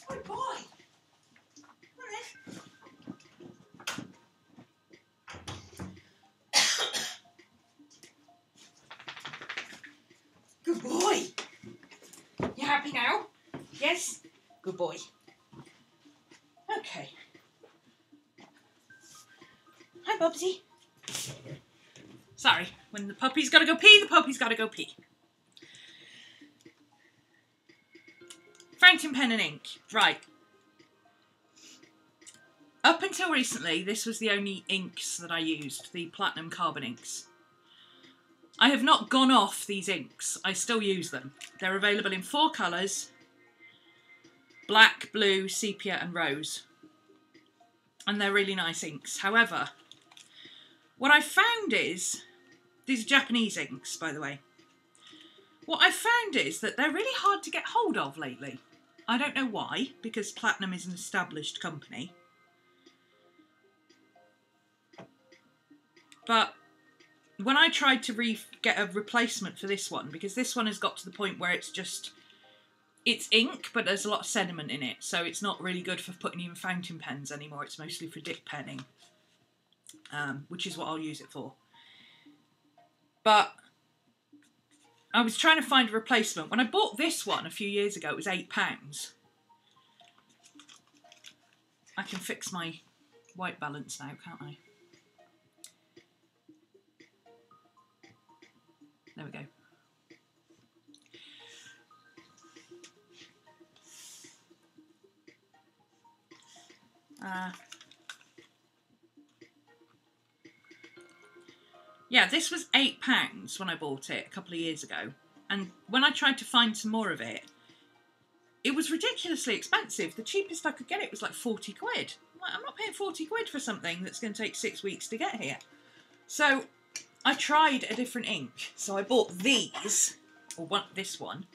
Good boy. Good boy. You happy now? Yes? Good boy. Okay. Hi, Bubsy. Sorry, when the puppy's got to go pee, the puppy's got to go pee. Fountain pen and ink. Right. Up until recently, this was the only inks that I used, the platinum carbon inks. I have not gone off these inks. I still use them. They're available in 4 colours: black, blue, sepia and rose. And they're really nice inks. However, what I found is, these are Japanese inks, by the way. What I found is that they're really hard to get hold of lately. I don't know why, because Platinum is an established company. But when I tried to get a replacement for this one, because this one has got to the point where it's ink, but there's a lot of sediment in it, so it's not really good for putting in fountain pens anymore. It's mostly for dip penning, which is what I'll use it for. But I was trying to find a replacement. When I bought this one a few years ago, it was £8. I can fix my white balance now, can't I? There we go. Yeah, this was £8 when I bought it a couple of years ago. And when I tried to find some more of it, it was ridiculously expensive. The cheapest I could get it was like 40 quid. I'm not paying 40 quid for something that's going to take 6 weeks to get here. So I tried a different ink. So I bought these, or this one.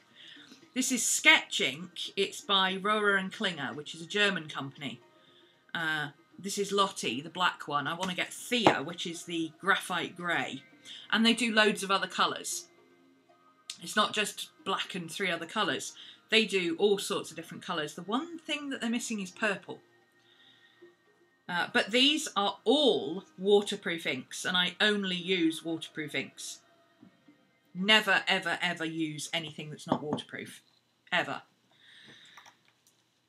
This is Sketch ink. It's by Rohrer & Klinger, which is a German company. This is Lottie, the black one. I want to get Thea, which is the graphite grey. And they do loads of other colours. It's not just black and 3 other colours. They do all sorts of different colours. The one thing that they're missing is purple. But these are all waterproof inks, and I only use waterproof inks. Never, ever, ever use anything that's not waterproof. Ever.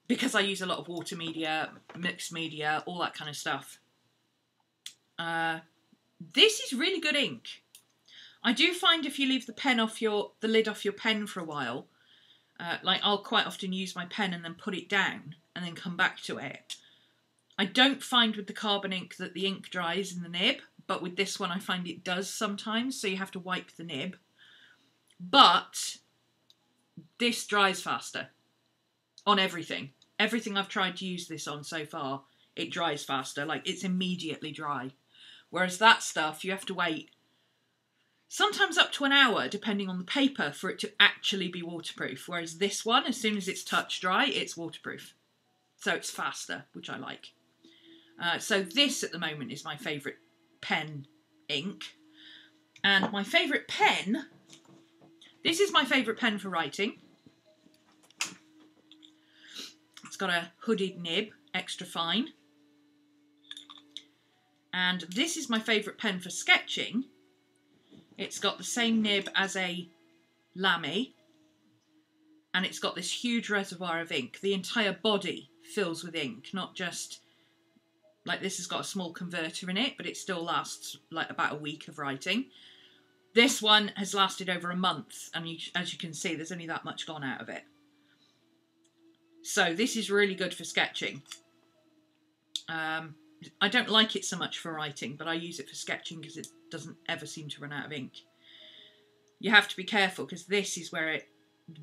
Because I use a lot of water media, mixed media, all that kind of stuff. This is really good ink. I do find if you leave the lid off your pen for a while, like I'll quite often use my pen and then put it down and then come back to it. I don't find with the carbon ink that the ink dries in the nib, but with this one I find it does sometimes, so you have to wipe the nib. But this dries faster on everything. Everything I've tried to use this on so far, it dries faster. Like, it's immediately dry. Whereas that stuff, you have to wait sometimes up to an hour, depending on the paper, for it to actually be waterproof. Whereas this one, as soon as it's touch dry, it's waterproof. So it's faster, which I like. So this at the moment is my favourite pen ink. And my favourite pen, this is my favourite pen for writing. It's got a hooded nib, extra fine. And this is my favourite pen for sketching. It's got the same nib as a Lamy. And it's got this huge reservoir of ink. The entire body fills with ink, not just... Like, this has got a small converter in it, but it still lasts like about a week of writing. This one has lasted over a month, and as you can see, there's only that much gone out of it. So this is really good for sketching. I don't like it so much for writing, but I use it for sketching because it doesn't ever seem to run out of ink. You have to be careful because this is where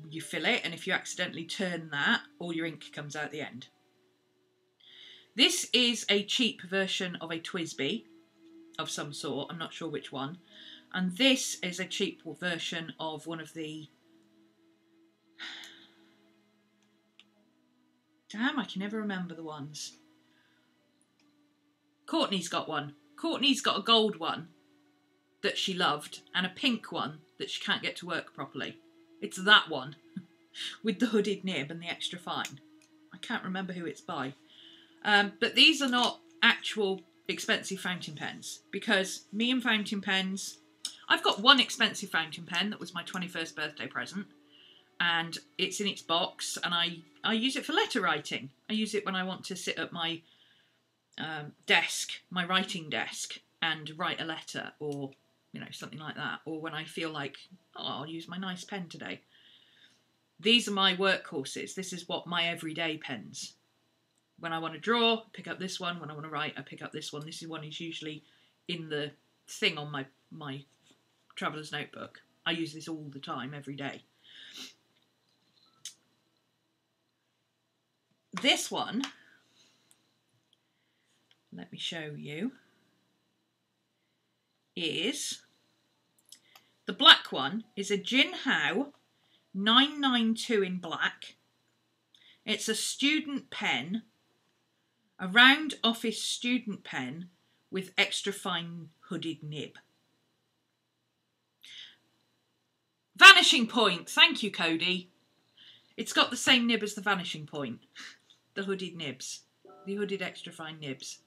you fill it, and if you accidentally turn that, all your ink comes out the end. This is a cheap version of a TWSBI of some sort, I'm not sure which one. And this is a cheap version of one of the... Damn, I can never remember the ones. Courtney's got one. Courtney's got a gold one that she loved and a pink one that she can't get to work properly. It's that one with the hooded nib and the extra fine. I can't remember who it's by. But these are not actual expensive fountain pens, because me and fountain pens... I've got one expensive fountain pen that was my 21st birthday present, and it's in its box, and I use it for letter writing. I use it when I want to sit at my desk, my writing desk, and write a letter, or, you know, something like that. Or when I feel like, oh, I'll use my nice pen today. These are my workhorses. This is what my everyday pens. When I want to draw, pick up this one. When I want to write, I pick up this one. This one is usually in the thing on my traveller's notebook. I use this all the time, every day. This one, let me show you, is, the black one is a Jinhao 992 in black. It's a student pen, a round office student pen with extra fine hooded nib. Vanishing Point, thank you, Cody. It's got the same nib as the Vanishing Point, the hooded nibs, the hooded extra fine nibs.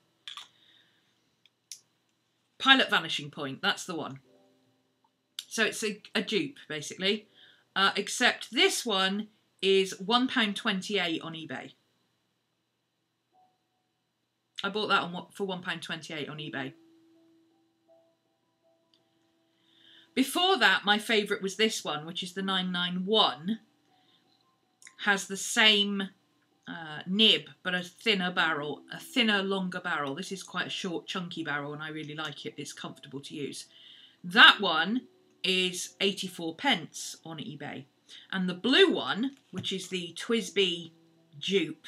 Pilot Vanishing Point, that's the one. So it's a dupe, basically, except this one is £1.28 on eBay. I bought that for £1.28 on eBay. Before that, my favourite was this one, which is the 991. Has the same nib, but a thinner barrel, a thinner, longer barrel. This is quite a short, chunky barrel, and I really like it. It's comfortable to use. That one is 84p on eBay. And the blue one, which is the TWSBI dupe,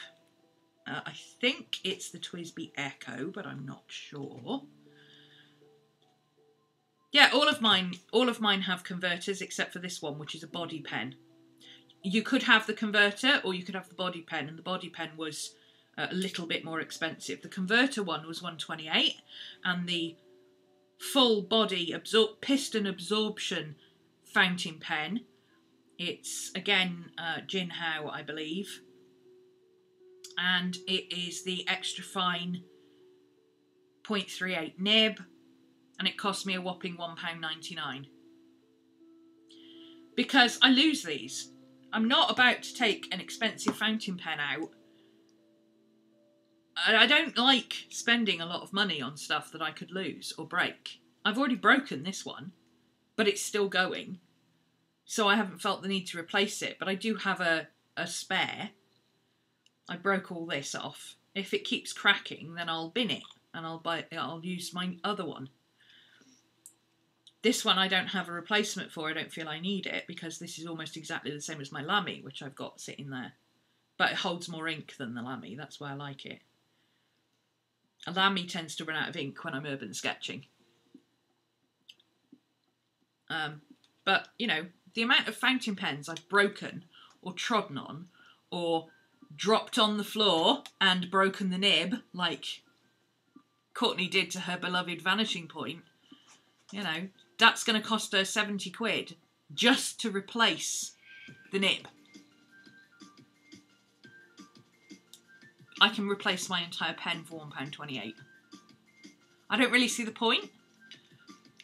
I think it's the TWSBI Echo, but I'm not sure. Yeah, all of mine have converters except for this one, which is a body pen. You could have the converter or you could have the body pen, and the body pen was a little bit more expensive. The converter one was £128, and the full body piston absorption fountain pen, it's again Jinhao, I believe, and it is the extra fine 0.38 nib, and it cost me a whopping £1.99. Because I lose these. I'm not about to take an expensive fountain pen out. I don't like spending a lot of money on stuff that I could lose or break. I've already broken this one, but it's still going. So I haven't felt the need to replace it, but I do have a spare. I broke all this off. If it keeps cracking, then I'll bin it and I'll use my other one. This one I don't have a replacement for. I don't feel I need it because this is almost exactly the same as my Lamy, which I've got sitting there. But it holds more ink than the Lamy. That's why I like it. Alamy tends to run out of ink when I'm urban sketching. But, you know, the amount of fountain pens I've broken or trodden on or dropped on the floor and broken the nib, like Courtney did to her beloved Vanishing Point, you know, that's going to cost her 70 quid just to replace the nib. I can replace my entire pen for £1.28. I don't really see the point.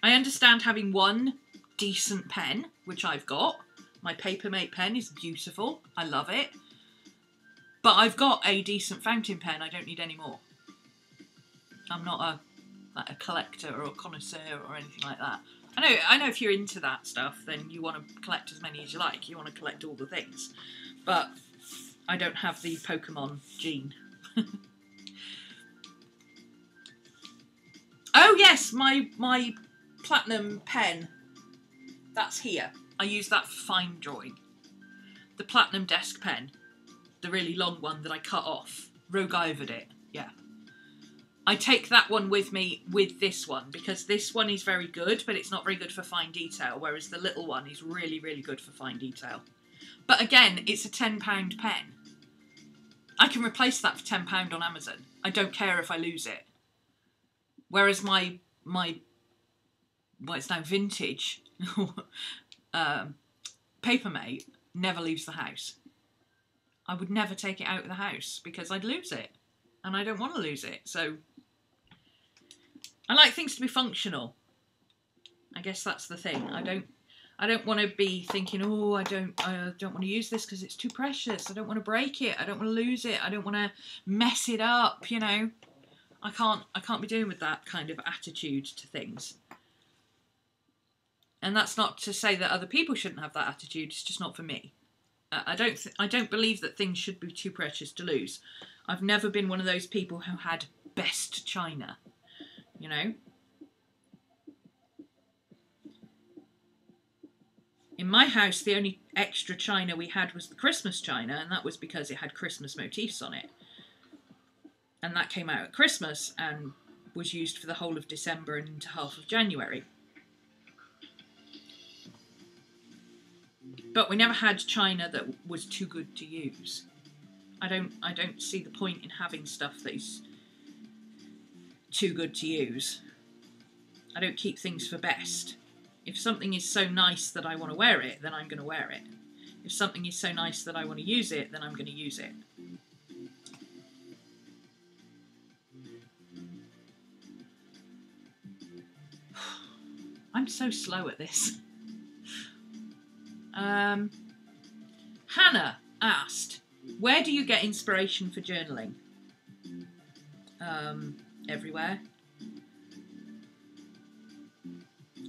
I understand having one decent pen, which I've got. My Papermate pen is beautiful. I love it. But I've got a decent fountain pen. I don't need any more. I'm not a collector or a connoisseur or anything like that. I know if you're into that stuff, then you want to collect as many as you like. You want to collect all the things. But I don't have the Pokemon gene. Oh yes, my Platinum pen. That's here. I use that for fine drawing. The Platinum desk pen. The really long one that I cut off. Rogue Ivored it. Yeah. I take that one with me with this one because this one is very good, but it's not very good for fine detail, whereas the little one is really, really good for fine detail. But again, it's a £10 pen. I can replace that for £10 on Amazon. I don't care if I lose it. Whereas my well, it's now vintage Papermate never leaves the house. I would never take it out of the house because I'd lose it. And I don't want to lose it. So I like things to be functional. I guess that's the thing. I don't want to be thinking, oh, I don't want to use this because it's too precious. I don't want to break it. I don't want to lose it. I don't want to mess it up, you know. I can't be doing with that kind of attitude to things. And that's not to say that other people shouldn't have that attitude. It's just not for me. I don't believe that things should be too precious to lose. I've never been one of those people who had best china, you know. In my house, the only extra china we had was the Christmas china, and that was because it had Christmas motifs on it. And that came out at Christmas and was used for the whole of December and into half of January. But we never had china that was too good to use. I don't see the point in having stuff that is too good to use. I don't keep things for best. If something is so nice that I want to wear it, then I'm going to wear it. If something is so nice that I want to use it, then I'm going to use it. I'm so slow at this. Hannah asked, where do you get inspiration for journaling? Everywhere.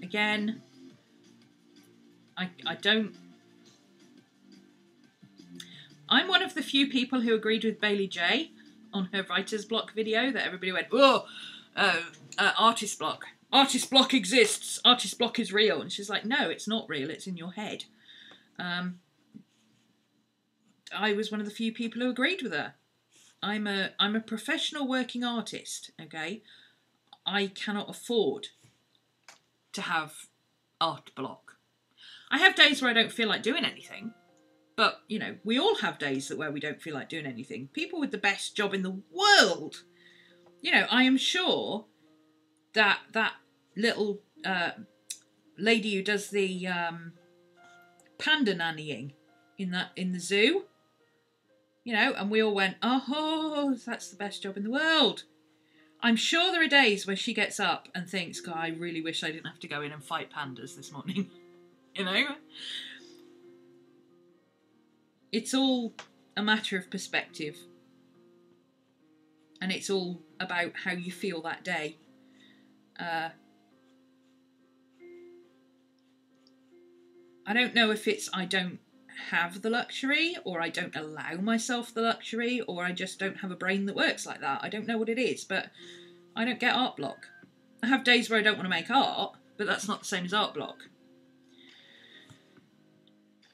Again, I don't... I'm one of the few people who agreed with Bailey J on her writer's block video that everybody went, oh, artist block. Artist block exists. Artist block is real. And she's like, no, it's not real. It's in your head. I was one of the few people who agreed with her. I'm a professional working artist, okay? I cannot afford to have art block. I have days where I don't feel like doing anything, but, you know, we all have days where we don't feel like doing anything. People with the best job in the world, you know, I am sure that little lady who does the panda nannying in the zoo, you know, and we all went, oh, that's the best job in the world. I'm sure there are days where she gets up and thinks, God, I really wish I didn't have to go in and fight pandas this morning. You know? It's all a matter of perspective. And it's all about how you feel that day. I don't know if it's I don't have the luxury, or I don't allow myself the luxury, or I just don't have a brain that works like that. I don't know what it is, but I don't get art block. I have days where I don't want to make art, but that's not the same as art block.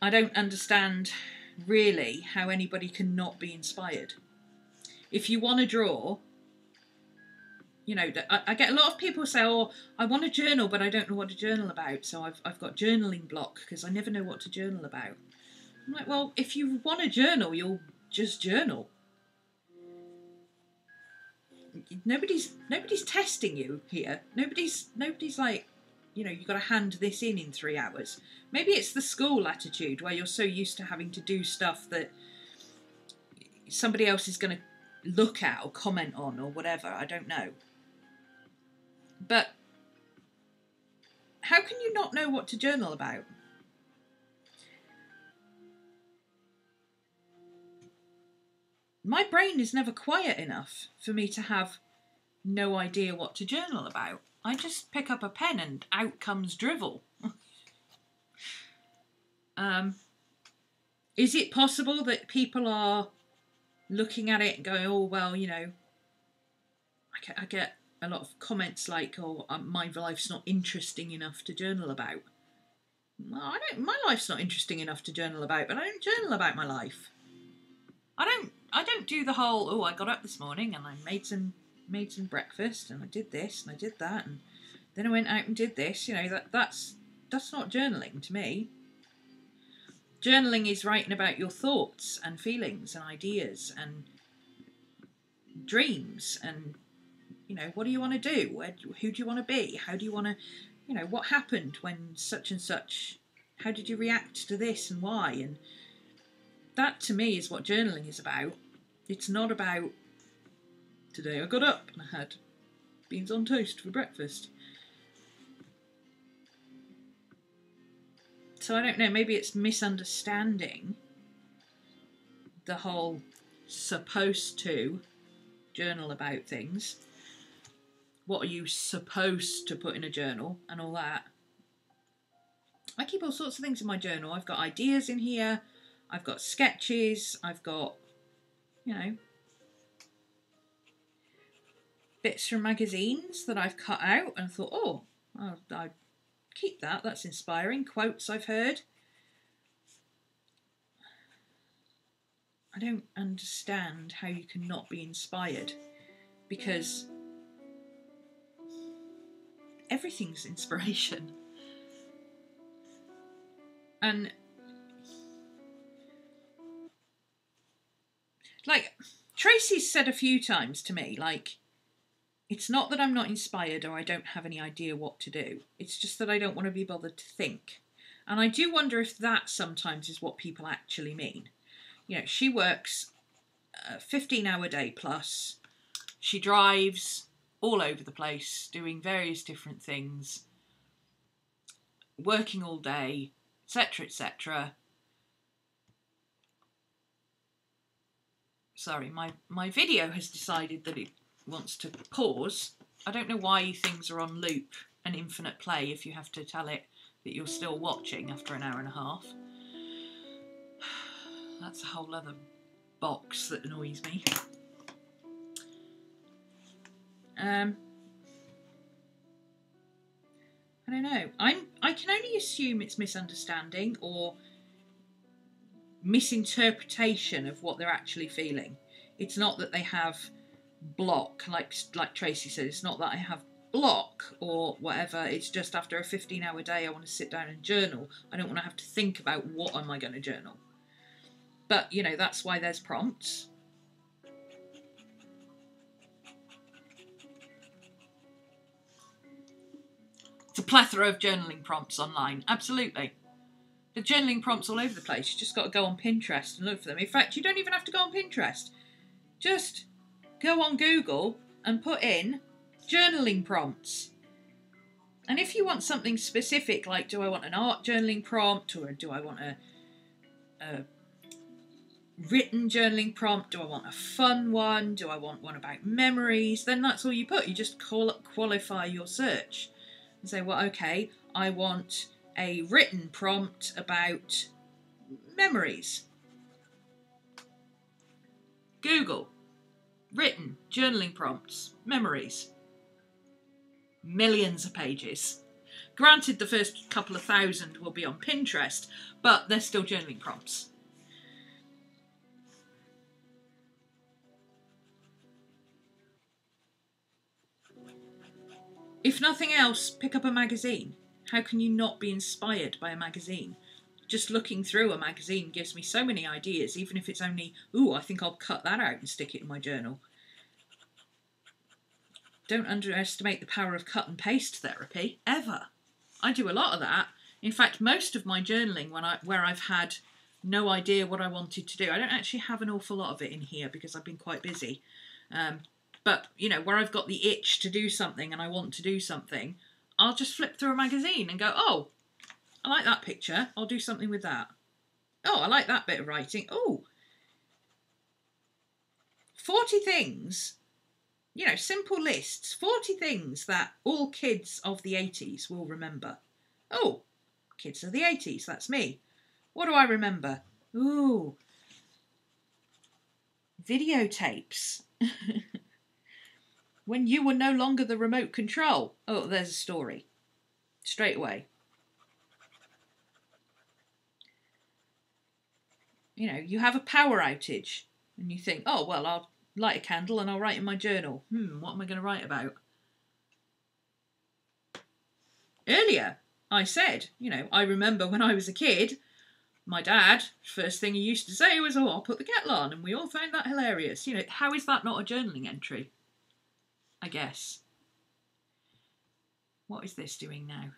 I don't understand really how anybody can not be inspired. If you want to draw, you know, I get a lot of people say, oh, I want to journal, but I don't know what to journal about. So I've got journaling block because I never know what to journal about. I'm like, well, if you want to journal, you'll just journal. Nobody's testing you here. Nobody's like, you know, you've got to hand this in 3 hours. Maybe it's the school attitude where you're so used to having to do stuff that somebody else is going to look at or comment on or whatever. I don't know. But how can you not know what to journal about? My brain is never quiet enough for me to have no idea what to journal about. I just pick up a pen and out comes drivel. Is it possible that people are looking at it and going, oh, well, you know, I get a lot of comments like, oh, my life's not interesting enough to journal about. Well, my life's not interesting enough to journal about, but I don't journal about my life. I don't do the whole, oh, I got up this morning and I made some breakfast and I did this and I did that and then I went out and did this. You know, that's not journaling to me. Journaling is writing about your thoughts and feelings and ideas and dreams and, you know, what do you want to do? Who do you want to be? How do you want to, you know, what happened when such and such, how did you react to this and why? And that to me is what journaling is about. It's not about, today I got up and I had beans on toast for breakfast. So I don't know, maybe it's misunderstanding the whole supposed to journal about things. What are you supposed to put in a journal and all that? I keep all sorts of things in my journal. I've got ideas in here. I've got sketches. I've got, you know, bits from magazines that I've cut out and thought, oh, I'd keep that. That's inspiring. Quotes I've heard. I don't understand how you can not be inspired, because everything's inspiration. And like Tracy's said a few times to me, like, it's not that I'm not inspired or I don't have any idea what to do. It's just that I don't want to be bothered to think. And I do wonder if that sometimes is what people actually mean. You know, she works a 15-hour day plus. She drives all over the place, doing various different things, working all day, etc., etc. Sorry, my video has decided that it wants to pause. I don't know why things are on loop and infinite play if you have to tell it that you're still watching after an hour and a half. That's a whole other box that annoys me. I don't know. I can only assume it's misunderstanding or misinterpretation of what they're actually feeling. It's not that they have block, like Tracy said. It's not that I have block or whatever. It's just after a 15-hour day I want to sit down and journal. I don't want to have to think about what am I going to journal. But, you know, that's why there's prompts. It's a plethora of journaling prompts online. Absolutely. The journaling prompts all over the place. You just got to go on Pinterest and look for them. In fact, you don't even have to go on Pinterest. Just go on Google and put in journaling prompts. And if you want something specific, like do I want an art journaling prompt, or do I want a written journaling prompt, do I want a fun one, do I want one about memories, then that's all you put. You just qualify your search and say, well, okay, I want a written prompt about memories. Google, written journaling prompts, memories. Millions of pages. Granted, the first couple of thousand will be on Pinterest, but they're still journaling prompts. If nothing else, pick up a magazine. How can you not be inspired by a magazine? Just looking through a magazine gives me so many ideas, even if it's only, ooh, I think I'll cut that out and stick it in my journal. Don't underestimate the power of cut and paste therapy, ever. I do a lot of that. In fact, most of my journaling, where I've had no idea what I wanted to do, I don't actually have an awful lot of it in here because I've been quite busy. But, you know, where I've got the itch to do something and I want to do something, I'll just flip through a magazine and go, oh, I like that picture. I'll do something with that. Oh, I like that bit of writing. Oh, 40 things, you know, simple lists, 40 things that all kids of the 80s will remember. Oh, kids of the 80s, that's me. What do I remember? Ooh, videotapes. When you were no longer the remote control. Oh, there's a story. Straight away. You know, you have a power outage and you think, oh, well, I'll light a candle and I'll write in my journal. What am I going to write about? Earlier, I said, you know, I remember when I was a kid, my dad, first thing he used to say was, oh, I'll put the kettle on. And we all found that hilarious. You know, how is that not a journaling entry? I guess. What is this doing now?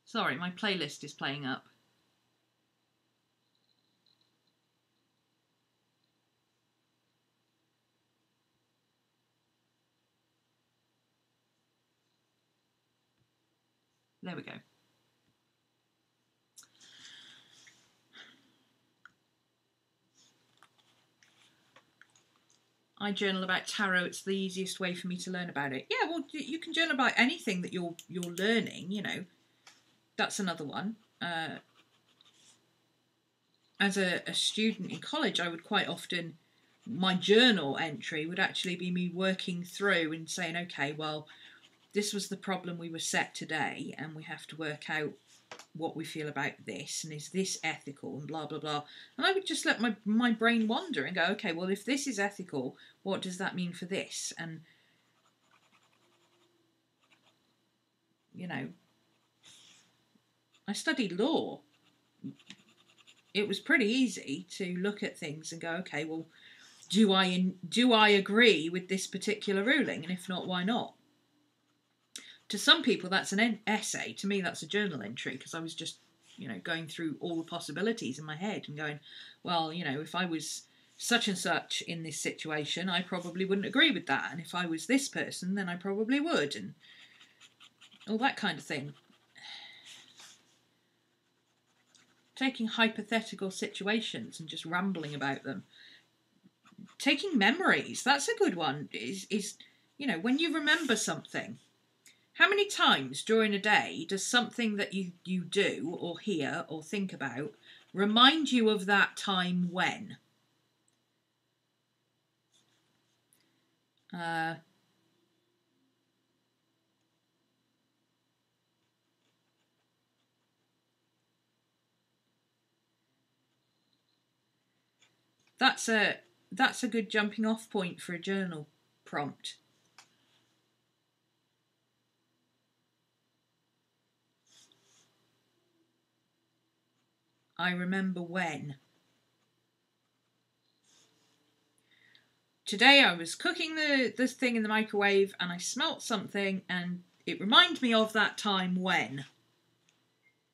Sorry, my playlist is playing up. There we go. I journal about tarot. It's the easiest way for me to learn about it. Yeah, well, you can journal about anything that you're learning, you know. That's another one. As a student in college, I would quite often, my journal entry would actually be me working through and saying, okay, well, this was the problem we were set today, and we have to work out what we feel about this, and is this ethical, and blah, blah, blah. And I would just let my brain wander and go, okay, well, if this is ethical, what does that mean for this? And, you know, I studied law. It was pretty easy to look at things and go, okay, well, do I agree with this particular ruling? And if not, why not? To some people, that's an essay. To me, that's a journal entry, because I was just, you know, going through all the possibilities in my head and going, well, you know, if I was such and such in this situation, I probably wouldn't agree with that. And if I was this person, then I probably would. And all that kind of thing. Taking hypothetical situations and just rambling about them. Taking memories, that's a good one, is you know, when you remember something, how many times during a day does something that you do or hear or think about remind you of that time when? That's a good jumping off point for a journal prompt. I remember when. Today I was cooking this thing in the microwave and I smelt something and it reminded me of that time when.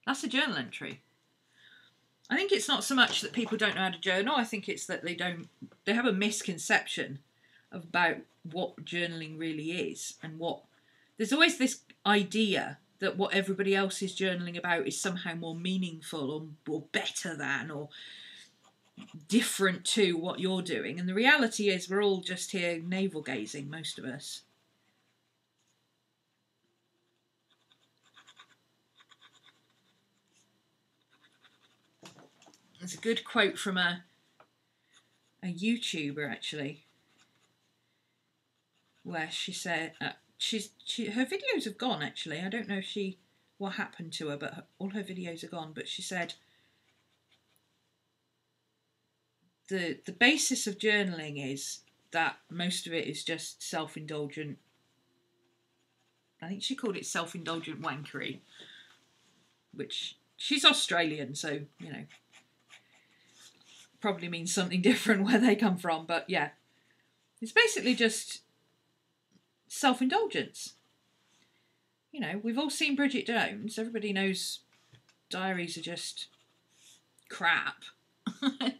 That's a journal entry. I think it's not so much that people don't know how to journal. I think it's that they have a misconception about what journaling really is, and there's always this idea that what everybody else is journaling about is somehow more meaningful or better than or different to what you're doing. And the reality is we're all just here navel gazing, most of us. There's a good quote from a YouTuber, actually, where she said, her videos have gone, actually. I don't know if what happened to her, but all her videos are gone. But she said the basis of journaling is that most of it is just self-indulgent. I think she called it self-indulgent wankery, which she's Australian, so, you know, probably means something different where they come from. But yeah, it's basically just self-indulgence. You know, we've all seen Bridget Jones. Everybody knows diaries are just crap.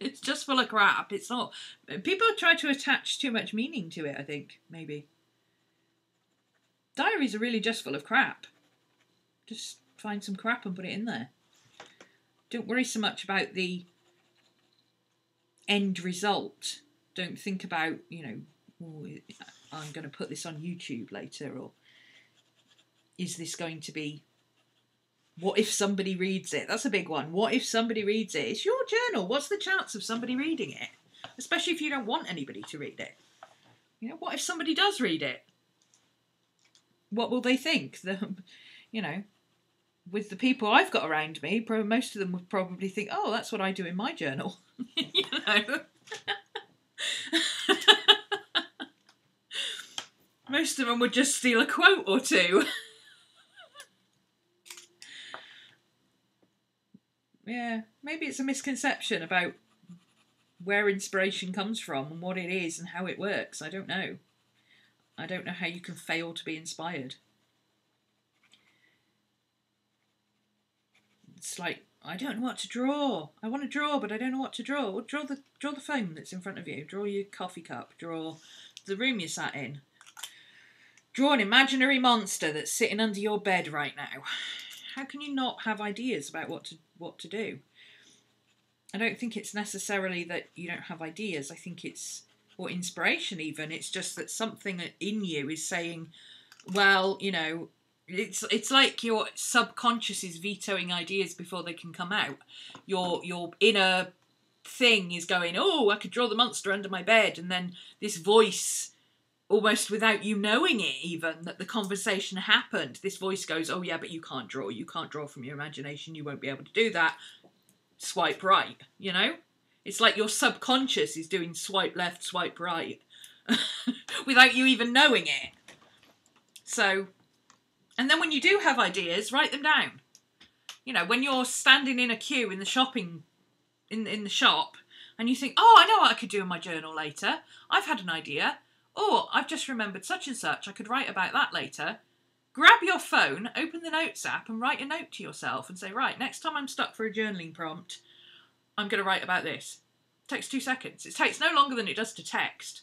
It's just full of crap. It's not. People try to attach too much meaning to it, I think, maybe. Diaries are really just full of crap. Just find some crap and put it in there. Don't worry so much about the end result. Don't think about, you know, oh, I'm going to put this on YouTube later, or is this going to be, what if somebody reads it? That's a big one. What if somebody reads it? It's your journal. What's the chance of somebody reading it? Especially if you don't want anybody to read it. You know, what if somebody does read it? What will they think? You know, with the people I've got around me, most of them would probably think, oh, that's what I do in my journal. You know? Most of them would just steal a quote or two. Yeah, maybe it's a misconception about where inspiration comes from and what it is and how it works. I don't know. I don't know how you can fail to be inspired. It's like, I don't know what to draw. I want to draw, but I don't know what to draw. Well, draw the phone that's in front of you. Draw your coffee cup. Draw the room you're sat in. Draw an imaginary monster that's sitting under your bed right now. How can you not have ideas about what to do? I don't think it's necessarily that you don't have ideas. I think it's, or inspiration even. It's just that something in you is saying, well, you know, it's like your subconscious is vetoing ideas before they can come out. Your inner thing is going, oh, I could draw the monster under my bed, and then this voice, almost without you knowing it even, that the conversation happened, this voice goes, oh yeah, but you can't draw. You can't draw from your imagination. You won't be able to do that. Swipe right, you know? It's like your subconscious is doing swipe left, swipe right, without you even knowing it. So, and then when you do have ideas, write them down. You know, when you're standing in a queue in the shopping, in the shop, and you think, oh, I know what I could do in my journal later. I've had an idea. Oh, I've just remembered such and such. I could write about that later. Grab your phone, open the Notes app, and write a note to yourself and say, right, next time I'm stuck for a journaling prompt, I'm going to write about this. It takes 2 seconds. It takes no longer than it does to text.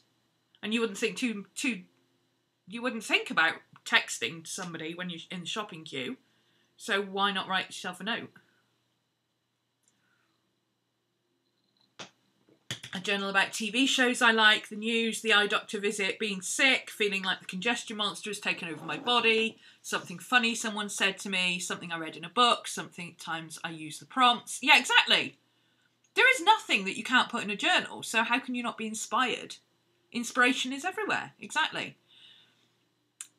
And you wouldn't think you wouldn't think about texting to somebody when you're in the shopping queue. So why not write yourself a note? I journal about TV shows I like, the news, the eye doctor visit, being sick, feeling like the congestion monster has taken over my body, something funny someone said to me, something I read in a book, times I use the prompts. Yeah, exactly. There is nothing that you can't put in a journal, so how can you not be inspired? Inspiration is everywhere, exactly.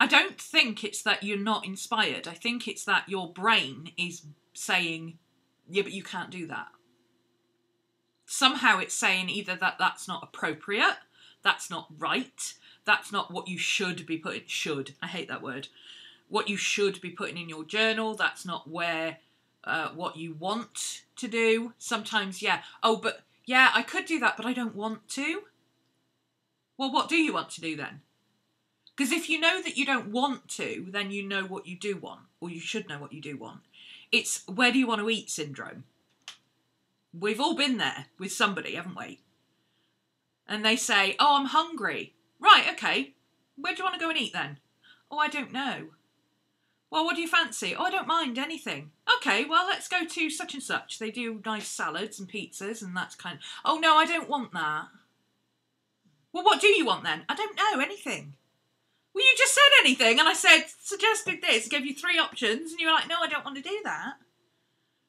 I don't think it's that you're not inspired. I think it's that your brain is saying, yeah, but you can't do that. Somehow it's saying either that that's not appropriate, that's not right, that's not what you should be putting, I hate that word, what you should be putting in your journal, that's not where, what you want to do. Sometimes, yeah, oh, but yeah, I could do that, but I don't want to. Well, what do you want to do then? Because if you know that you don't want to, then you know what you do want, or you should know what you do want. It's where do you want to eat syndrome. We've all been there with somebody, haven't we? And they say, oh, I'm hungry. Right, okay. Where do you want to go and eat then? Oh, I don't know. Well, what do you fancy? Oh, I don't mind anything. Okay, well, let's go to such and such. They do nice salads and pizzas and that's kind of... Oh, no, I don't want that. Well, what do you want then? I don't know, anything. Well, you just said anything and I suggested this, gave you 3 options and you were like, no, I don't want to do that.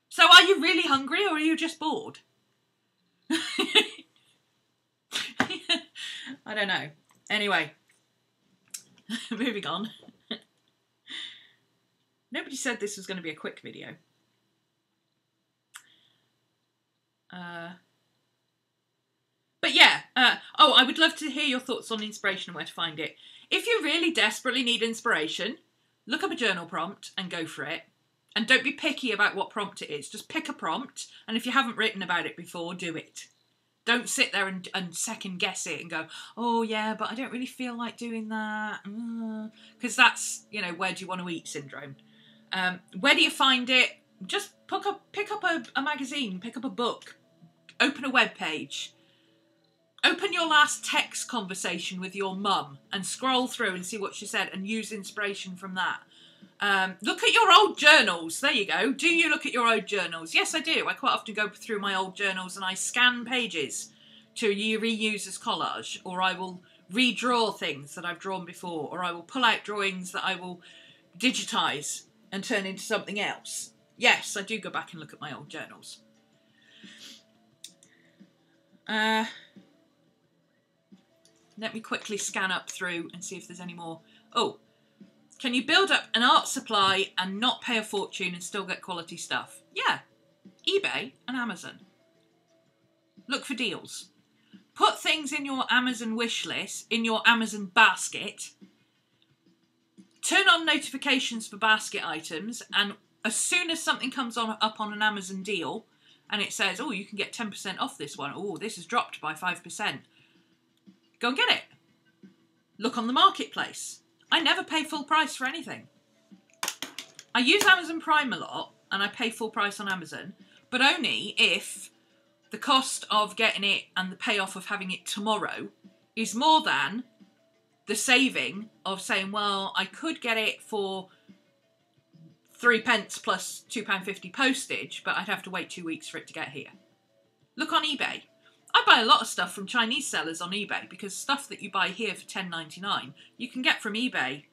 So are you really hungry or are you just bored? I don't know. Anyway, moving on. Nobody said this was going to be a quick video. But yeah, oh, I would love to hear your thoughts on inspiration and where to find it. If you really desperately need inspiration, look up a journal prompt and go for it. And don't be picky about what prompt it is. Just pick a prompt, and if you haven't written about it before, do it. Don't sit there and second guess it and go, oh yeah, but I don't really feel like doing that. Because that's, you know, where do you want to eat syndrome. Where do you find it? Just pick up a magazine, pick up a book, open a web page. Open your last text conversation with your mum and scroll through and see what she said and use inspiration from that. Look at your old journals. There you go. Do you look at your old journals? Yes, I do. I quite often go through my old journals and I scan pages to reuse as collage, or I will redraw things that I've drawn before, or I will pull out drawings that I will digitise and turn into something else. Yes, I do go back and look at my old journals. Let me quickly scan up through and see if there's any more. Oh, can you build up an art supply and not pay a fortune and still get quality stuff? Yeah, eBay and Amazon. Look for deals. Put things in your Amazon wish list, in your Amazon basket. Turn on notifications for basket items, and as soon as something comes up on an Amazon deal and it says, oh, you can get 10% off this one. Oh, this has dropped by 5%. Go and get it. Look on the marketplace. I never pay full price for anything. I use Amazon Prime a lot and I pay full price on Amazon, but only if the cost of getting it and the payoff of having it tomorrow is more than the saving of saying, well, I could get it for 3p plus £2.50 postage, but I'd have to wait 2 weeks for it to get here. Look on eBay. I buy a lot of stuff from Chinese sellers on eBay because stuff that you buy here for $10.99 you can get from eBay,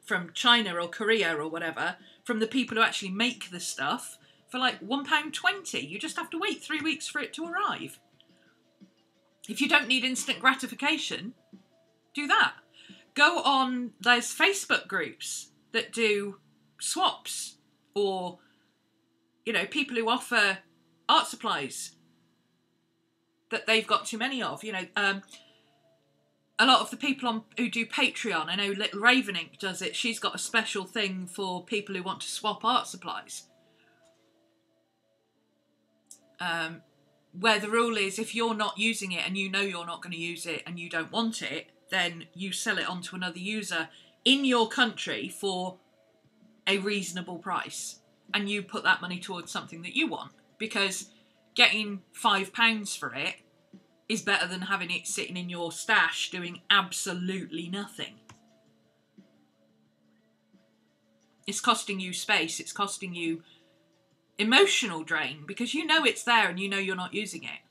from China or Korea or whatever, from the people who actually make the stuff for like £1.20. You just have to wait 3 weeks for it to arrive. If you don't need instant gratification, do that. Go on, there's Facebook groups that do swaps, or, you know, people who offer art supplies that they've got too many of. You know, a lot of the people who do Patreon, I know Little Raven Ink does it. She's got a special thing for people who want to swap art supplies. Where the rule is, if you're not using it and you know you're not going to use it and you don't want it, then you sell it on to another user in your country for a reasonable price. And you put that money towards something that you want. Because getting £5 for it is better than having it sitting in your stash doing absolutely nothing. It's costing you space, it's costing you emotional drain, because you know it's there and you know you're not using it.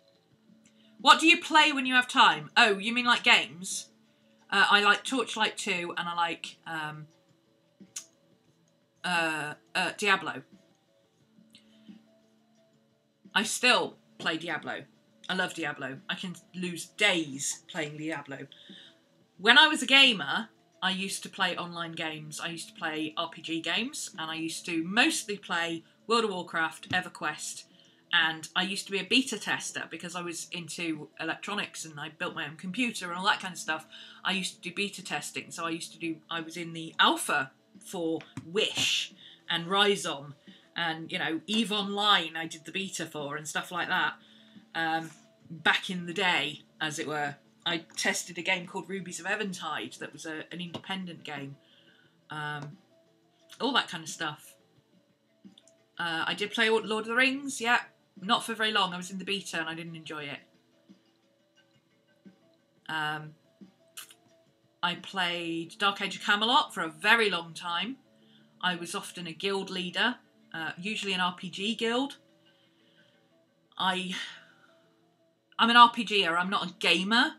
What do you play when you have time? Oh, you mean like games? I like Torchlight 2 and I like Diablo. I still play Diablo. I love Diablo. I can lose days playing Diablo. When I was a gamer, I used to play online games. I used to play RPG games, and I used to mostly play World of Warcraft, EverQuest, and I used to be a beta tester because I was into electronics and I built my own computer and all that kind of stuff. I used to do beta testing, so I was in the alpha for Wish and Rhizome, and, you know, EVE Online I did the beta for and stuff like that. Back in the day, as it were. I tested a game called Rubies of Eventide that was an independent game. All that kind of stuff. I did play Lord of the Rings, yeah. Not for very long. I was in the beta and I didn't enjoy it. I played Dark Age of Camelot for a very long time. I was often a guild leader, usually an RPG guild. I'm an RPGer, I'm not a gamer.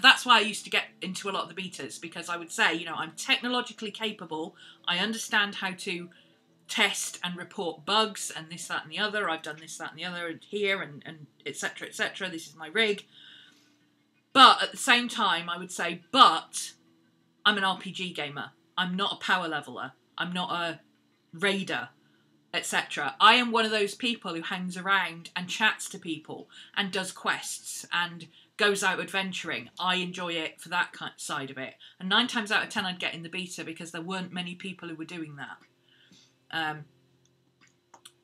That's why I used to get into a lot of the betas, because I would say, you know, I'm technologically capable, I understand how to test and report bugs and this, that and the other, I've done this, that and the other and here and etc, etc, this is my rig. But at the same time, I would say, but I'm an RPG gamer. I'm not a power leveler. I'm not a raider, etc. I am one of those people who hangs around and chats to people and does quests and goes out adventuring. I enjoy it for that kind side of it. And 9 times out of 10 I'd get in the beta because there weren't many people who were doing that.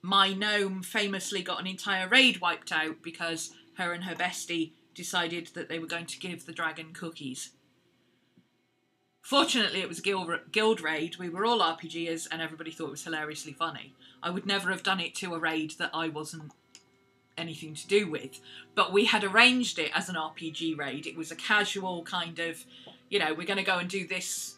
My gnome famously got an entire raid wiped out because her and her bestie decided that they were going to give the dragon cookies. Fortunately, it was a guild raid. We were all RPGers and everybody thought it was hilariously funny. I would never have done it to a raid that I wasn't anything to do with. But we had arranged it as an RPG raid. It was a casual kind of, you know, we're going to go and do this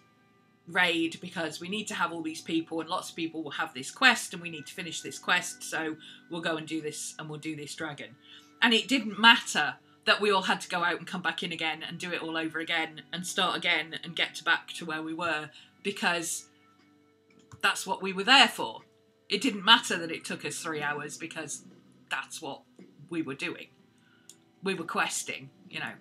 raid because we need to have all these people and lots of people will have this quest and we need to finish this quest. So we'll go and do this and we'll do this dragon. And it didn't matter that we all had to go out and come back in again and do it all over again and start again and get back to where we were, because that's what we were there for. It didn't matter that it took us 3 hours because that's what we were doing. We were questing, you know.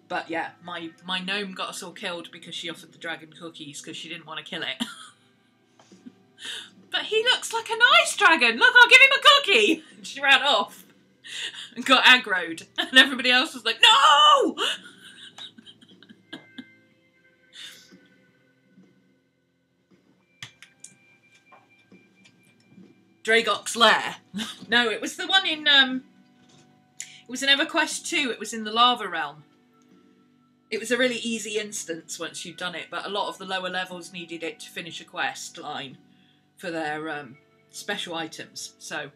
But yeah, my gnome got us all killed because she offered the dragon cookies because she didn't want to kill it. But he looks like a nice dragon. Look, I'll give him a cookie. And she ran off and got aggroed. And everybody else was like, no! Dragok's Lair. No, it was the one in, it was in EverQuest 2. It was in the Lava Realm. It was a really easy instance once you'd done it, but a lot of the lower levels needed it to finish a quest line for their special items. So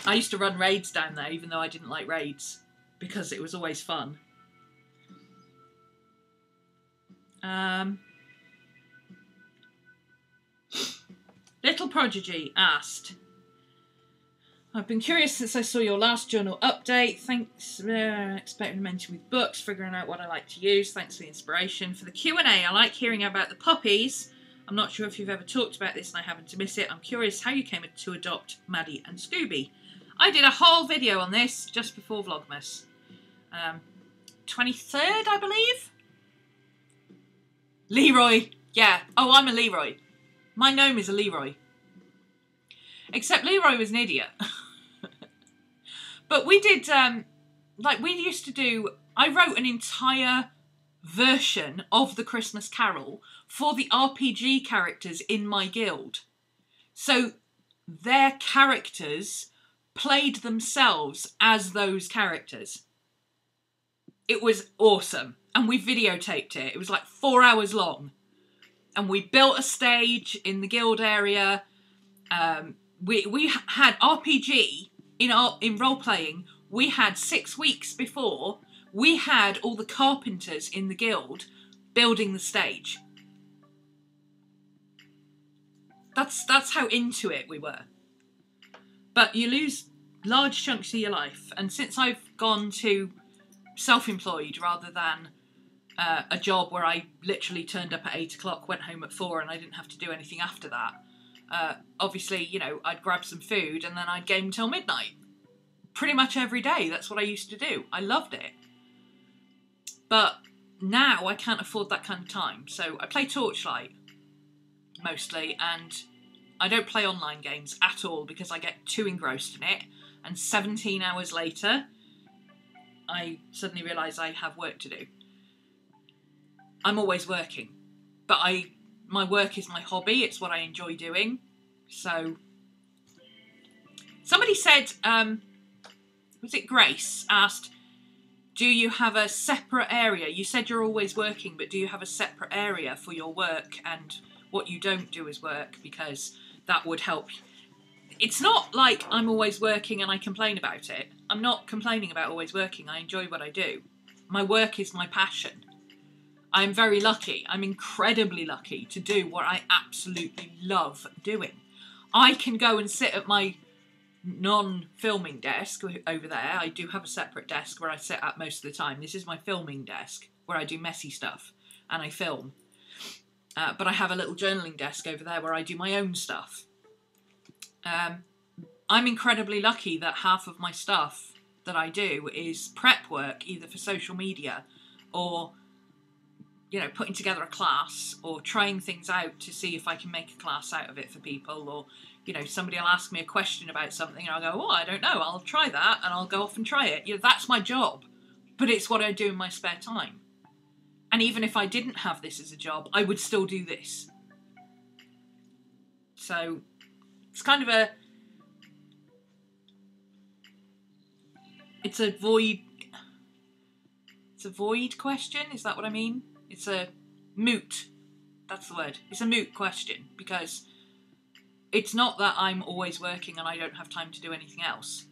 I used to run raids down there, even though I didn't like raids, because it was always fun. Little Prodigy asked, I've been curious since I saw your last journal update. Thanks, experimenting with books, figuring out what I like to use. Thanks for the inspiration. For the Q&A, I like hearing about the puppies. I'm not sure if you've ever talked about this and I happened to miss it. I'm curious how you came to adopt Maddie and Scooby. I did a whole video on this just before Vlogmas. 23rd, I believe? Leroy. Yeah. Oh, I'm a Leroy. My gnome is a Leroy. Except Leroy was an idiot. But we did, like we used to do, I wrote an entire version of the Christmas Carol for the RPG characters in my guild. So their characters played themselves as those characters. It was awesome. And we videotaped it. It was like 4 hours long. And we built a stage in the guild area. We had RPG in role-playing. We had 6 weeks before, we had all the carpenters in the guild building the stage. That's how into it we were. But you lose large chunks of your life. And since I've gone to self-employed rather than a job where I literally turned up at 8 o'clock, went home at 4 and I didn't have to do anything after that, obviously, you know, I'd grab some food and then I'd game till midnight. Pretty much every day. That's what I used to do. I loved it. But now I can't afford that kind of time. So I play Torchlight mostly, and I don't play online games at all because I get too engrossed in it. And 17 hours later, I suddenly realise I have work to do. I'm always working, but my work is my hobby. It's what I enjoy doing. So somebody said, was it Grace, asked, do you have a separate area? You said you're always working, but do you have a separate area for your work and what you don't do is work? Because that would help. It's not like I'm always working and I complain about it. I'm not complaining about always working. I enjoy what I do. My work is my passion. I'm very lucky. I'm incredibly lucky to do what I absolutely love doing. I can go and sit at my non-filming desk over there. I do have a separate desk where I sit at most of the time. This is my filming desk where I do messy stuff and I film. But I have a little journaling desk over there where I do my own stuff. I'm incredibly lucky that half of my stuff that I do is prep work, either for social media or you know, putting together a class or trying things out to see if I can make a class out of it for people, or, you know, somebody will ask me a question about something and I'll go, oh, I don't know, I'll try that, and I'll go off and try it. You know, that's my job, but it's what I do in my spare time. And even if I didn't have this as a job, I would still do this. So it's kind of a, it's a void question, is that what I mean? It's a moot, that's the word. It's a moot question, because it's not that I'm always working and I don't have time to do anything else.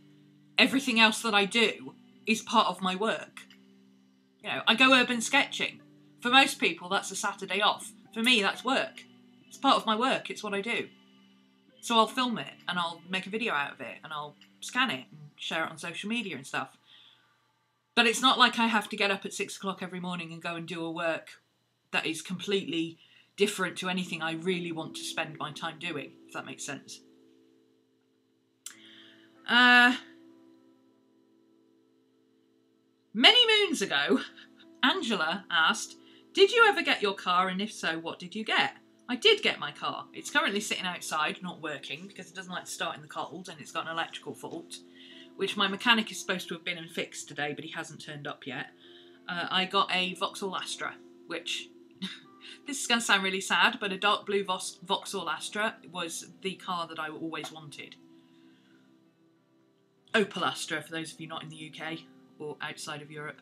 Everything else that I do is part of my work. You know, I go urban sketching. For most people, that's a Saturday off. For me, that's work. It's part of my work, it's what I do. So I'll film it, and I'll make a video out of it, and I'll scan it and share it on social media and stuff. But it's not like I have to get up at 6 o'clock every morning and go and do a work that is completely different to anything I really want to spend my time doing, if that makes sense. Many moons ago, Angela asked, did you ever get your car, and if so, what did you get? I did get my car. It's currently sitting outside, not working, because it doesn't like to start in the cold, and it's got an electrical fault, which my mechanic is supposed to have been and fixed today, but he hasn't turned up yet. I got a Vauxhall Astra, which, this is going to sound really sad, but a dark blue Vauxhall Astra was the car that I always wanted. Opel Astra, for those of you not in the UK or outside of Europe.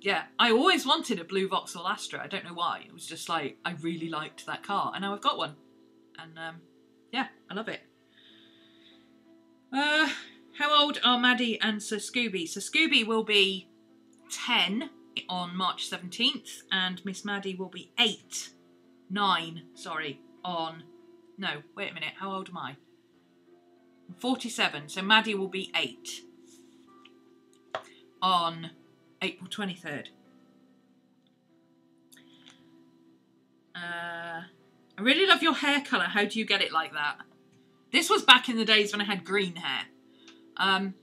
Yeah, I always wanted a blue Vauxhall Astra. I don't know why. It was just like, I really liked that car, and now I've got one. And yeah, I love it. How old are Maddie and Sir Scooby? Sir Scooby will be 10 on March 17th, and Miss Maddie will be 9, sorry, on... No, wait a minute, how old am I? I'm 47, so Maddie will be 8 on April 23rd. I really love your hair colour. How do you get it like that? This was back in the days when I had green hair. I'm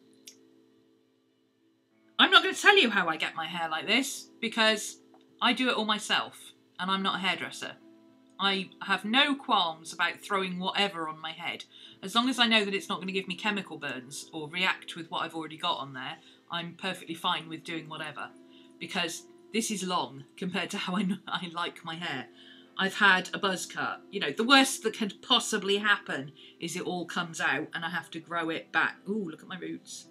not going to tell you how I get my hair like this, because I do it all myself, and I'm not a hairdresser. I have no qualms about throwing whatever on my head. As long as I know that it's not going to give me chemical burns or react with what I've already got on there, I'm perfectly fine with doing whatever. Because this is long compared to how I like my hair. I've had a buzz cut. You know, the worst that could possibly happen is it all comes out and I have to grow it back. Ooh, look at my roots.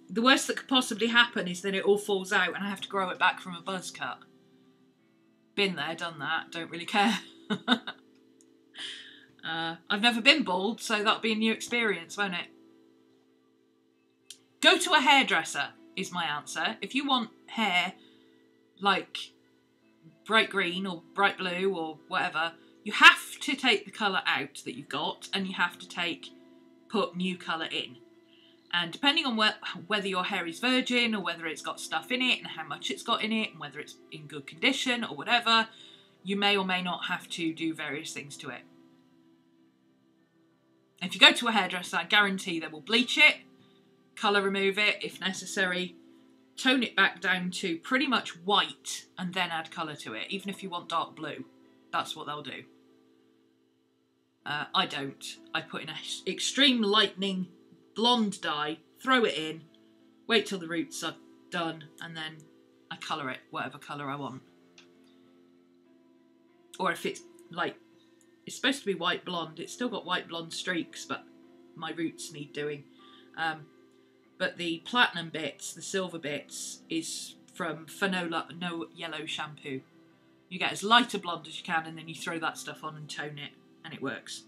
The worst that could possibly happen is that it all falls out and I have to grow it back from a buzz cut. Been there, done that, don't really care. I've never been bald, so that'll be a new experience, won't it? Go to a hairdresser is my answer. If you want hair like bright green or bright blue or whatever, you have to take the colour out that you've got, and you have to put new colour in. And depending on whether your hair is virgin or whether it's got stuff in it and how much it's got in it and whether it's in good condition or whatever, you may or may not have to do various things to it. If you go to a hairdresser, I guarantee they will bleach it, colour remove it if necessary, tone it back down to pretty much white and then add colour to it, even if you want dark blue. That's what they'll do. I don't. I put in an extreme lightning blonde dye, throw it in, wait till the roots are done, and then I colour it whatever colour I want. Or if it's like, it's supposed to be white blonde, it's still got white blonde streaks, but my roots need doing. But the platinum bits, the silver bits, is from Fanola No Yellow shampoo. You get as light a blonde as you can, and then you throw that stuff on and tone it, and it works.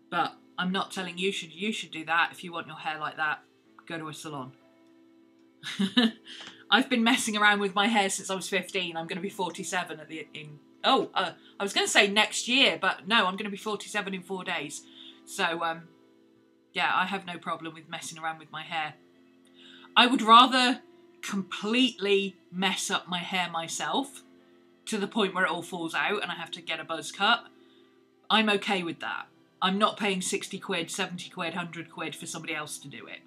But I'm not telling you should do that. If you want your hair like that, go to a salon. I've been messing around with my hair since I was 15. I'm going to be 47 I was going to say next year, but no, I'm going to be 47 in 4 days. So, yeah, I have no problem with messing around with my hair. I would rather completely mess up my hair myself to the point where it all falls out and I have to get a buzz cut. I'm okay with that. I'm not paying 60 quid, 70 quid, 100 quid for somebody else to do it.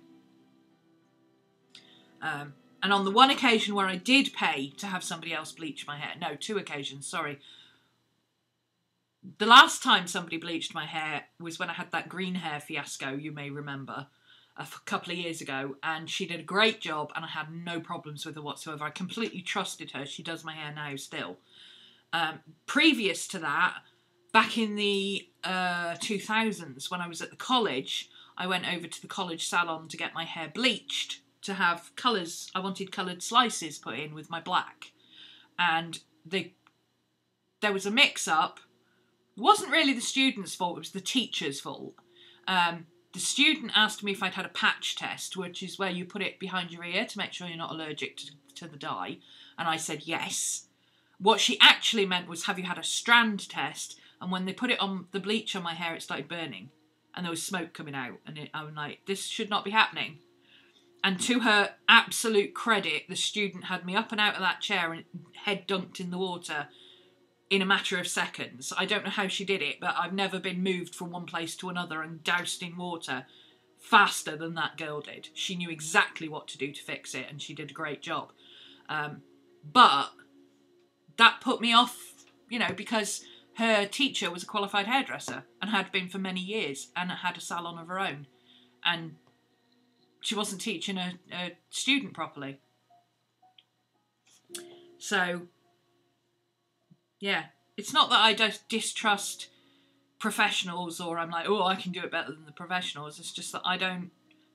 And on the one occasion where I did pay to have somebody else bleach my hair, no, 2 occasions, sorry. The last time somebody bleached my hair was when I had that green hair fiasco, you may remember, a couple of years ago, and she did a great job and I had no problems with her whatsoever. I completely trusted her. She does my hair now still. Previous to that, back in the 2000s, when I was at the college, I went over to the college salon to get my hair bleached, to have colours. I wanted coloured slices put in with my black. And there was a mix-up. It wasn't really the student's fault, it was the teacher's fault. The student asked me if I'd had a patch test, which is where you put it behind your ear to make sure you're not allergic to the dye. And I said yes. What she actually meant was, have you had a strand test? And when they put it on the bleach on my hair, it started burning. And there was smoke coming out. And I was like, this should not be happening. And to her absolute credit, the student had me up and out of that chair and head dunked in the water in a matter of seconds. I don't know how she did it, but I've never been moved from one place to another and doused in water faster than that girl did. She knew exactly what to do to fix it, and she did a great job. But that put me off, you know, because her teacher was a qualified hairdresser and had been for many years and had a salon of her own. And she wasn't teaching a student properly. So, yeah, it's not that I just distrust professionals or I'm like, oh, I can do it better than the professionals. It's just that I don't,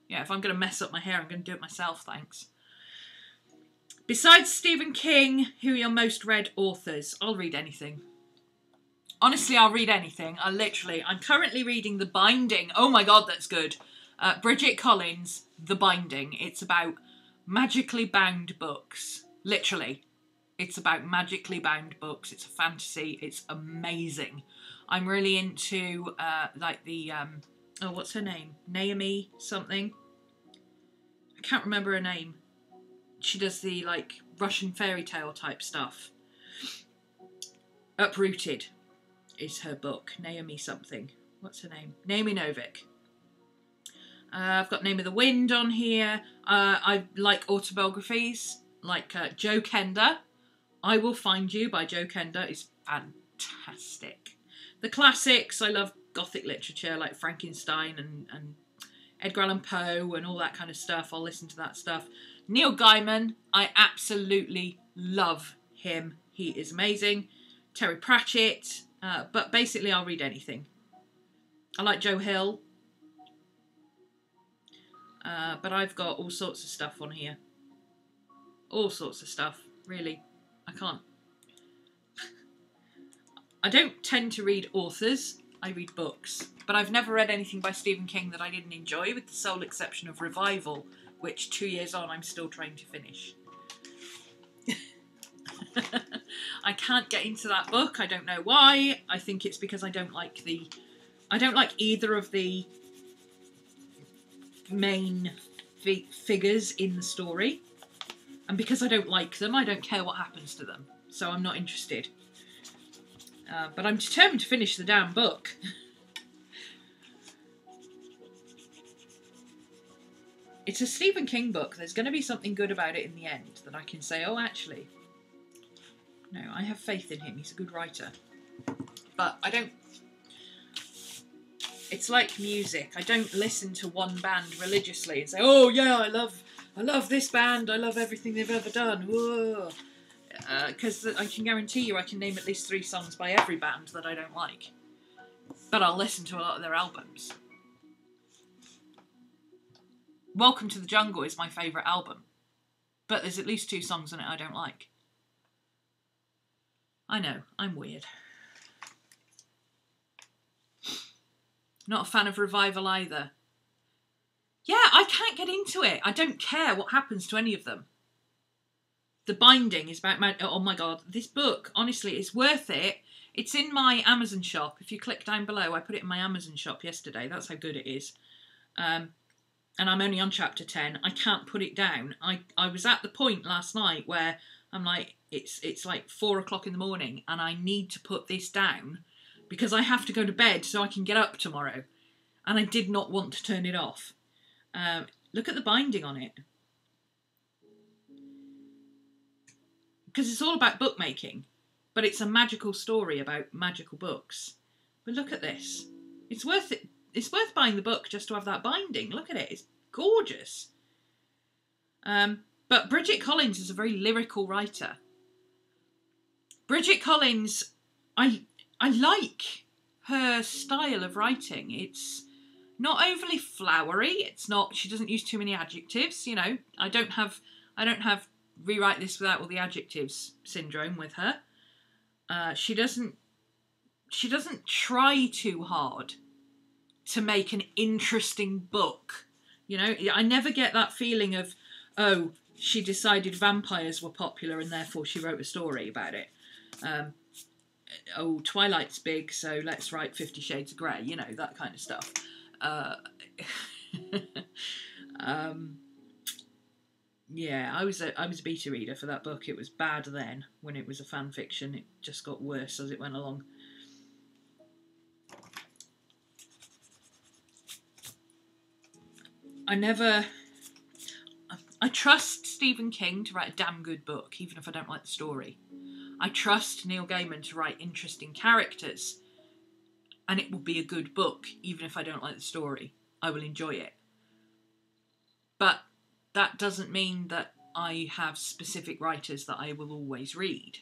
yeah, if I'm going to mess up my hair, I'm going to do it myself, thanks. Besides Stephen King, who are your most read authors? I'll read anything. Honestly, I'll read anything. I'm currently reading The Binding. Oh my God, that's good. Bridget Collins, The Binding. It's about magically bound books. Literally. It's about magically bound books. It's a fantasy. It's amazing. I'm really into, like the, oh, what's her name? Naomi something. I can't remember her name. She does the, like, Russian fairy tale type stuff. Uprooted is her book. Naomi something. What's her name? Naomi Novik. I've got Name of the Wind on here. I like autobiographies, like Joe Kender. I Will Find You by Joe Kender is fantastic. The classics, I love Gothic literature like Frankenstein and Edgar Allan Poe and all that kind of stuff. I'll listen to that stuff. Neil Gaiman, I absolutely love him. He is amazing. Terry Pratchett, but basically I'll read anything. I like Joe Hill. But I've got all sorts of stuff on here. All sorts of stuff, really. I can't. I don't tend to read authors, I read books. But I've never read anything by Stephen King that I didn't enjoy, with the sole exception of Revival, which 2 years on I'm still trying to finish. I can't get into that book, I don't know why. I think it's because I don't like either of the main figures in the story. And because I don't like them, I don't care what happens to them. So I'm not interested. But I'm determined to finish the damn book. It's a Stephen King book. There's going to be something good about it in the end that I can say, oh, actually, no, I have faith in him. He's a good writer. But I don't... It's like music. I don't listen to one band religiously and say, oh, yeah, I love this band. I love everything they've ever done. Because I can guarantee you I can name at least 3 songs by every band that I don't like. But I'll listen to a lot of their albums. Welcome to the Jungle is my favourite album. But there's at least 2 songs on it I don't like. I know, I'm weird. Not a fan of Revival either. Yeah, I can't get into it. I don't care what happens to any of them. The Binding is about... Oh my God, this book, honestly, is worth it. It's in my Amazon shop. If you click down below, I put it in my Amazon shop yesterday. That's how good it is. And I'm only on chapter 10. I can't put it down. I was at the point last night where I'm like, it's like 4 o'clock in the morning and I need to put this down because I have to go to bed so I can get up tomorrow. And I did not want to turn it off. Look at the binding on it. because it's all about bookmaking, but it's a magical story about magical books. But look at this. It's worth it. It's worth buying the book just to have that binding. Look at it. It's gorgeous. But Bridget Collins is a very lyrical writer. Bridget Collins, I like her style of writing. It's not overly flowery. It's not. She doesn't use too many adjectives. You know, I don't have rewrite this without all the adjectives syndrome with her. She doesn't try too hard to make an interesting book. You know, I never get that feeling of, oh, she decided vampires were popular and therefore she wrote a story about it. Oh, Twilight's big, so let's write 50 Shades of Grey, you know, that kind of stuff. Yeah, I was a beta reader for that book. It was bad then, when it was a fan fiction. It just got worse as it went along. I trust Stephen King to write a damn good book, even if I don't like the story. I trust Neil Gaiman to write interesting characters, and it will be a good book, even if I don't like the story. I will enjoy it. But that doesn't mean that I have specific writers that I will always read.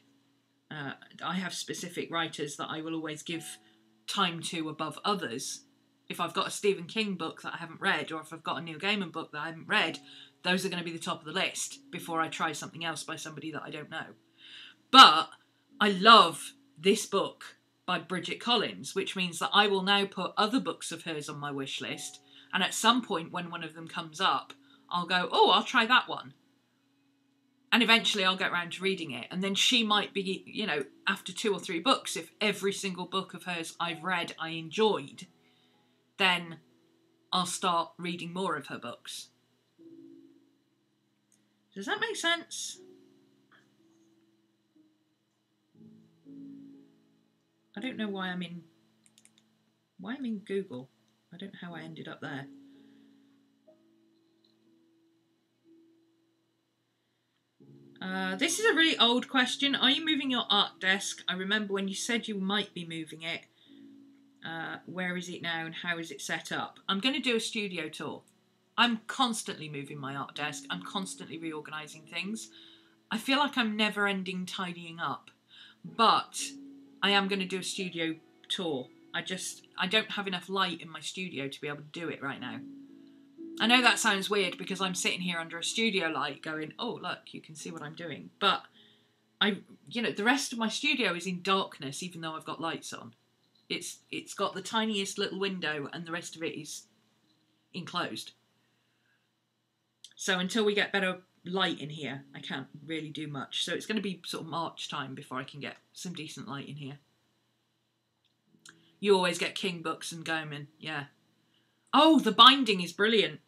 I have specific writers that I will always give time to above others. If I've got a Stephen King book that I haven't read, or if I've got a Neil Gaiman book that I haven't read, those are going to be the top of the list before I try something else by somebody that I don't know. But I love this book by Bridget Collins, which means that I will now put other books of hers on my wish list, and at some point when one of them comes up, I'll go, oh, I'll try that one. And eventually I'll get around to reading it. And then she might be, you know, after 2 or 3 books, if every single book of hers I've read I enjoyed, then I'll start reading more of her books. Does that make sense? I don't know why I'm in Google. I don't know how I ended up there. This is a really old question. Are you moving your art desk? I remember when you said you might be moving it. Where is it now and how is it set up? I'm going to do a studio tour. I'm constantly moving my art desk. I'm constantly reorganising things. I feel like I'm never ending tidying up. But I am going to do a studio tour. I don't have enough light in my studio to be able to do it right now. I know that sounds weird because I'm sitting here under a studio light going, oh, look, you can see what I'm doing. But the rest of my studio is in darkness, even though I've got lights on. It's got the tiniest little window and the rest of it is enclosed. So until we get better light in here, I can't really do much. So it's going to be sort of March time before I can get some decent light in here. You always get King books and Gaiman, yeah. Oh, the binding is brilliant.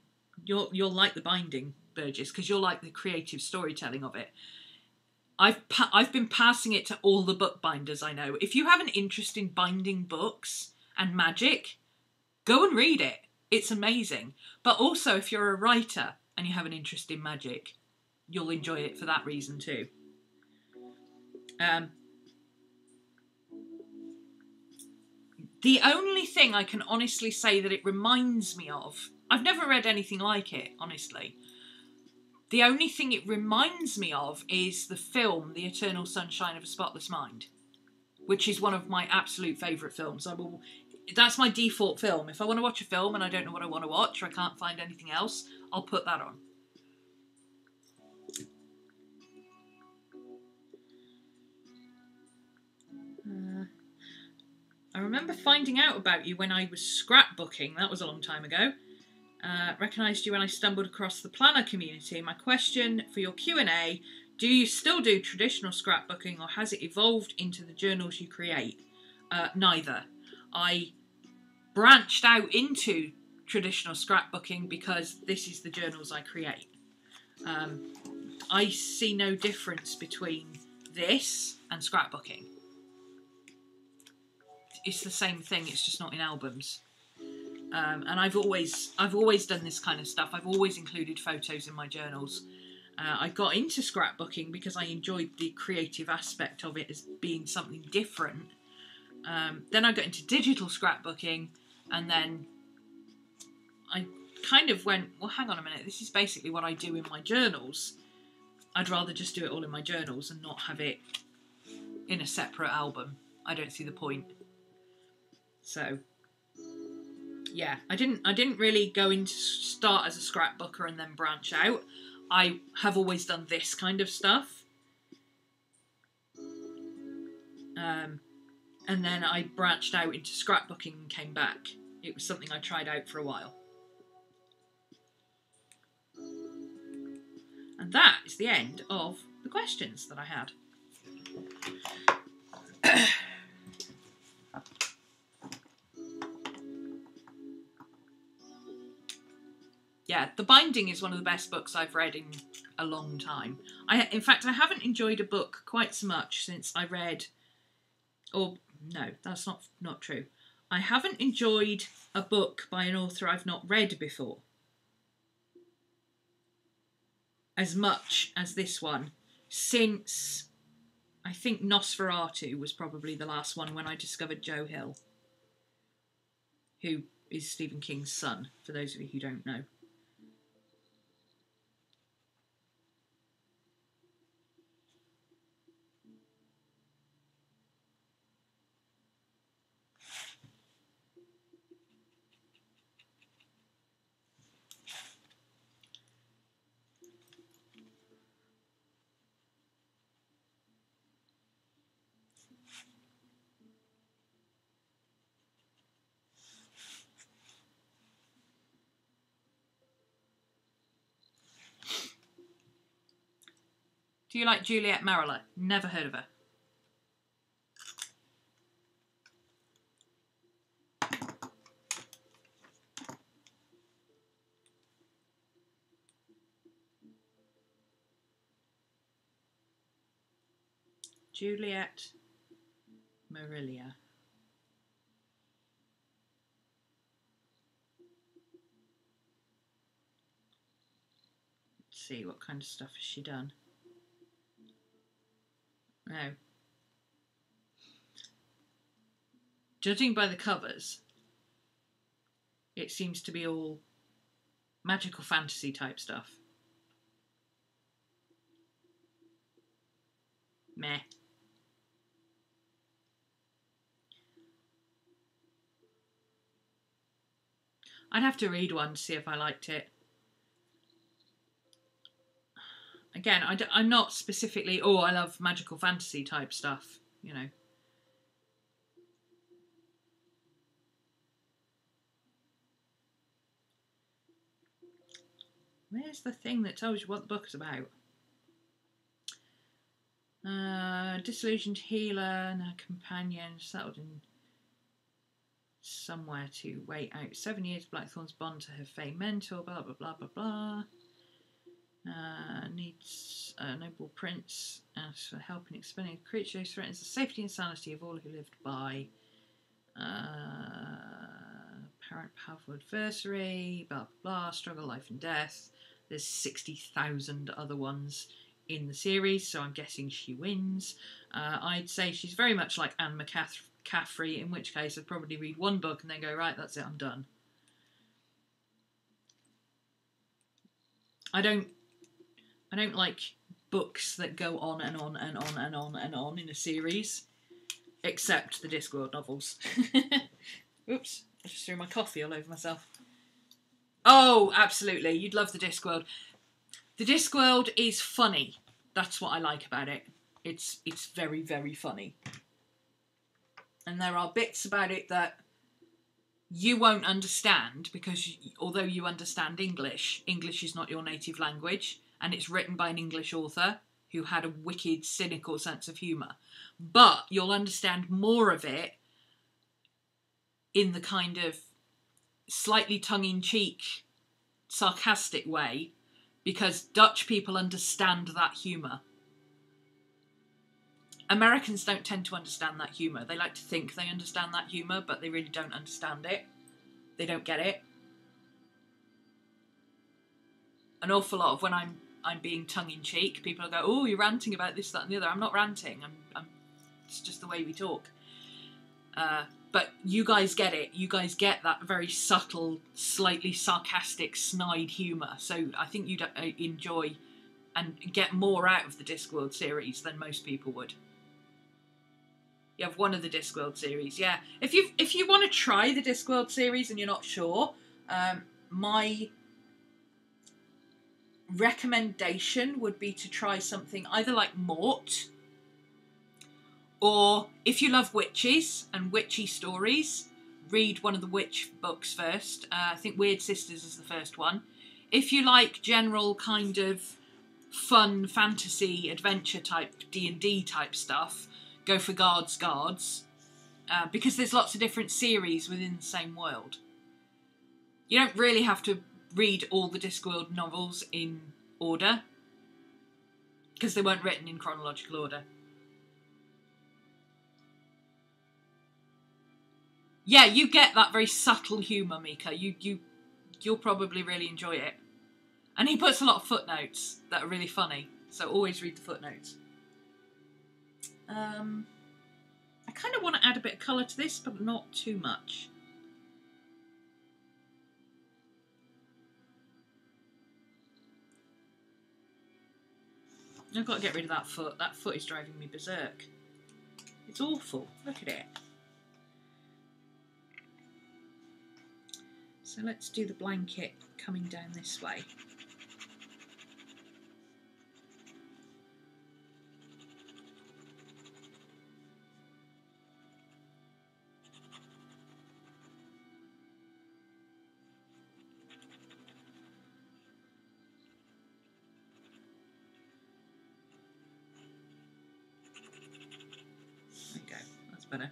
You'll like the binding, Burgess, because you'll like the creative storytelling of it. I've been passing it to all the bookbinders I know. If you have an interest in binding books and magic, go and read it. It's amazing. But also, if you're a writer and you have an interest in magic, you'll enjoy it for that reason too. The only thing I can honestly say that it reminds me of, I've never read anything like it, honestly. The only thing it reminds me of is the film, The Eternal Sunshine of a Spotless Mind, which is one of my absolute favourite films. That's my default film. If I want to watch a film and I don't know what I want to watch or I can't find anything else, I'll put that on. I remember finding out about you when I was scrapbooking. That was a long time ago. Recognised you when I stumbled across the planner community. My question for your Q&A, do you still do traditional scrapbooking or has it evolved into the journals you create? Neither. I branched out into traditional scrapbooking because this is the journals I create. I see no difference between this and scrapbooking. It's the same thing, it's just not in albums. And I've always done this kind of stuff. I've always included photos in my journals. I got into scrapbooking because I enjoyed the creative aspect of it as being something different. Then I got into digital scrapbooking, and then I kind of went, well, hang on a minute, this is basically what I do in my journals. I'd rather just do it all in my journals and not have it in a separate album. I don't see the point. So, yeah, I didn't really go into start as a scrapbooker and then branch out. I have always done this kind of stuff. And then I branched out into scrapbooking and came back. It was something I tried out for a while. And that is the end of the questions that I had. Yeah, The Binding is one of the best books I've read in a long time. In fact, I haven't enjoyed a book quite so much since I read... Or, no, that's not true. I haven't enjoyed a book by an author I've not read before as much as this one since, I think, Nosferatu was probably the last one when I discovered Joe Hill, who is Stephen King's son, for those of you who don't know. Do you like Juliet Mariller? Never heard of her. Juliet Mariller. Let's see, what kind of stuff has she done? No. Judging by the covers, it seems to be all magical fantasy type stuff. Meh. I'd have to read one to see if I liked it. Again, I'm not specifically, oh, I love magical fantasy type stuff, you know. Where's the thing that tells you what the book is about? Disillusioned healer and her companion settled in somewhere to wait out 7 years. Blackthorn's bond to her fey mentor, blah, blah, blah, blah, blah. Needs a noble prince asks for help in expelling a creature who threatens the safety and sanity of all who lived by. Apparent powerful adversary, blah, blah, blah. Struggle, life and death. There's 60,000 other ones in the series, so I'm guessing she wins. I'd say she's very much like Anne McCaffrey, in which case I'd probably read one book and then go, right, that's it, I'm done. I don't like books that go on and on and on and on and on in a series, except the Discworld novels. Oops, I just threw my coffee all over myself. Oh, absolutely, you'd love the Discworld. The Discworld is funny. That's what I like about it. It's very, very funny. And there are bits about it that you won't understand because although you understand English, English is not your native language, and it's written by an English author who had a wicked, cynical sense of humour. But you'll understand more of it in the kind of slightly tongue-in-cheek, sarcastic way, because Dutch people understand that humour. Americans don't tend to understand that humour. They like to think they understand that humour, but they really don't understand it. They don't get it. An awful lot of when I'm I'm being tongue-in-cheek. People will go, oh, you're ranting about this, that and the other. I'm not ranting. It's just the way we talk. But you guys get it. You guys get that very subtle, slightly sarcastic, snide humour. So I think you'd enjoy and get more out of the Discworld series than most people would. You have one of the Discworld series, yeah. If you want to try the Discworld series and you're not sure, my recommendation would be to try something either like Mort, or if you love witches and witchy stories, read one of the witch books first. I think Weird Sisters is the first one. If you like general kind of fun fantasy adventure type D&D type stuff, go for Guards, because there's lots of different series within the same world. You don't really have to read all the Discworld novels in order, because they weren't written in chronological order. Yeah, you get that very subtle humour, Mika. You'll probably really enjoy it. And he puts a lot of footnotes that are really funny, so always read the footnotes. I kind of want to add a bit of colour to this, but not too much. I've got to get rid of that foot. That foot is driving me berserk. It's awful. Look at it. So let's do the blanket coming down this way. There we go. That's better.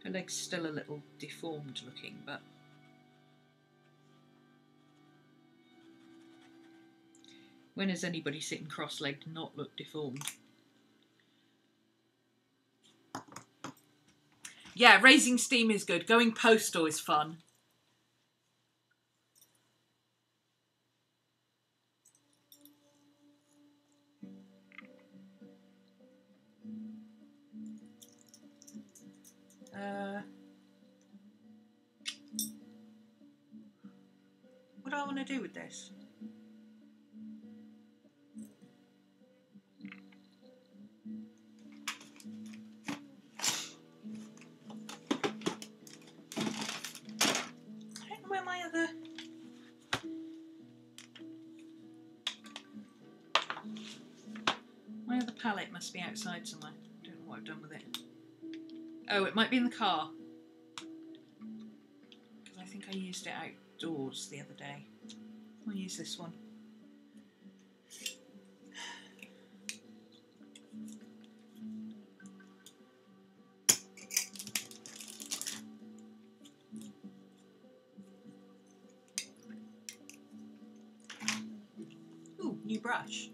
Her leg's still a little deformed looking, but when has anybody sitting cross-legged not look deformed? Yeah, raising steam is good. Going postal is fun. What do I want to do with this? I don't know where my other... My other palette must be outside somewhere. I don't know what I've done with it. Oh, it might be in the car. Because I think I used it outdoors the other day. I'll use this one. Ooh, new brush.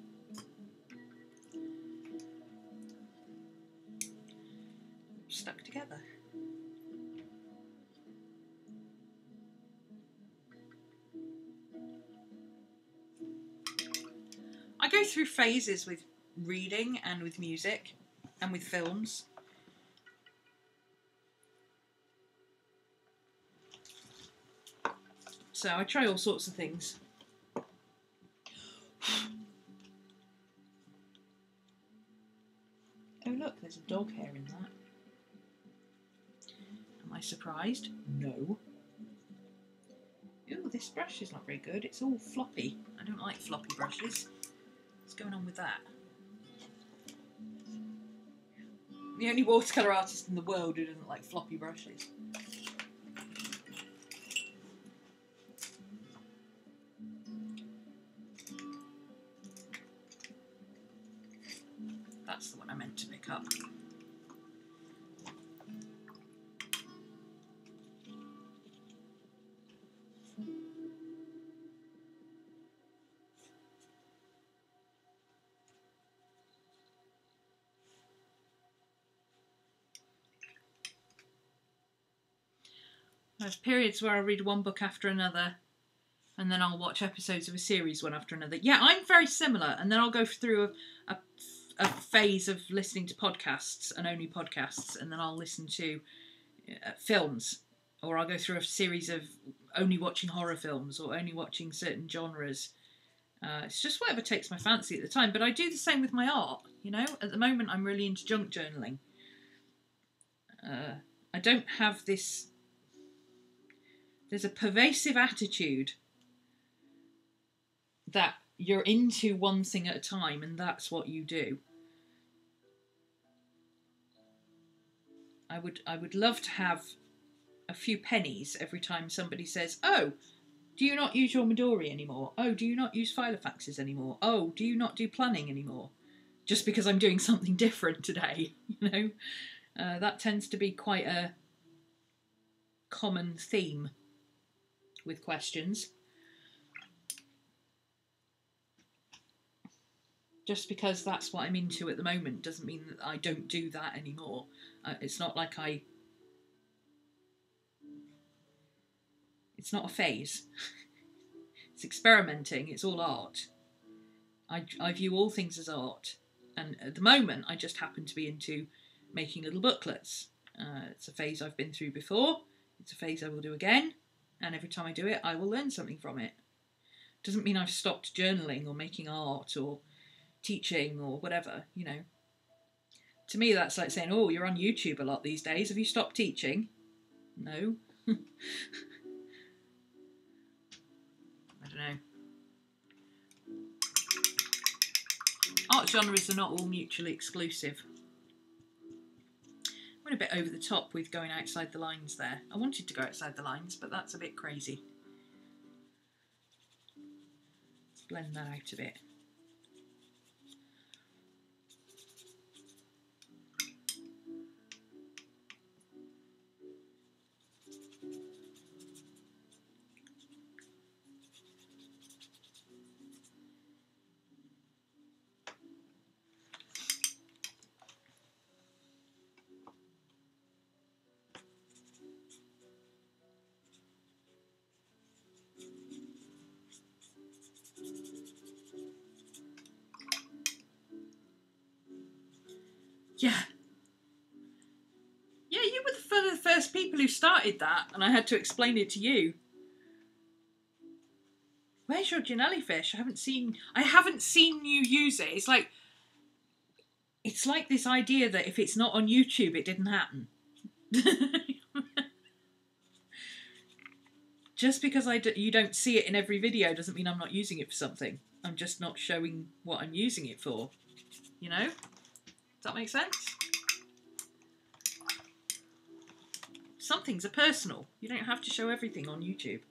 Stuck together. I go through phases with reading and with music and with films. So I try all sorts of things. Oh look, there's a dog hair in that. Am I surprised? No. Ooh, this brush is not very good. It's all floppy. I don't like floppy brushes. What's going on with that? The only watercolour artist in the world who doesn't like floppy brushes. That's the one I meant to pick up. There's periods where I read one book after another, and then I'll watch episodes of a series one after another. Yeah, I'm very similar, and then I'll go through a phase of listening to podcasts and only podcasts, and then I'll listen to films, or I'll go through a series of only watching horror films or only watching certain genres. It's just whatever takes my fancy at the time, but I do the same with my art, you know. At the moment I'm really into junk journaling. I don't have this... There's a pervasive attitude that you're into one thing at a time and that's what you do. I would love to have a few pennies every time somebody says, "Oh, do you not use your Midori anymore? Oh, do you not use Filofaxes anymore? Oh, do you not do planning anymore?" Just because I'm doing something different today, you know? That tends to be quite a common theme with questions. Just because that's what I'm into at the moment doesn't mean that I don't do that anymore. It's not like it's not a phase. It's experimenting. It's all art. I view all things as art. And at the moment, I just happen to be into making little booklets. It's a phase I've been through before. It's a phase I will do again. And every time I do it, I will learn something from it. Doesn't mean I've stopped journaling or making art or teaching or whatever, you know. To me, that's like saying, "Oh, you're on YouTube a lot these days. Have you stopped teaching?" No. I don't know. Art genres are not all mutually exclusive. I went a bit over the top with going outside the lines there. I wanted to go outside the lines, but that's a bit crazy. Let's blend that out a bit. Yeah. Yeah, you were one of the first people who started that, and I had to explain it to you. Where's your jellyfish? I haven't seen you use it. It's like this idea that if it's not on YouTube, it didn't happen. Just because you don't see it in every video doesn't mean I'm not using it for something. I'm just not showing what I'm using it for. You know? Does that make sense? Some things are personal. You don't have to show everything on YouTube.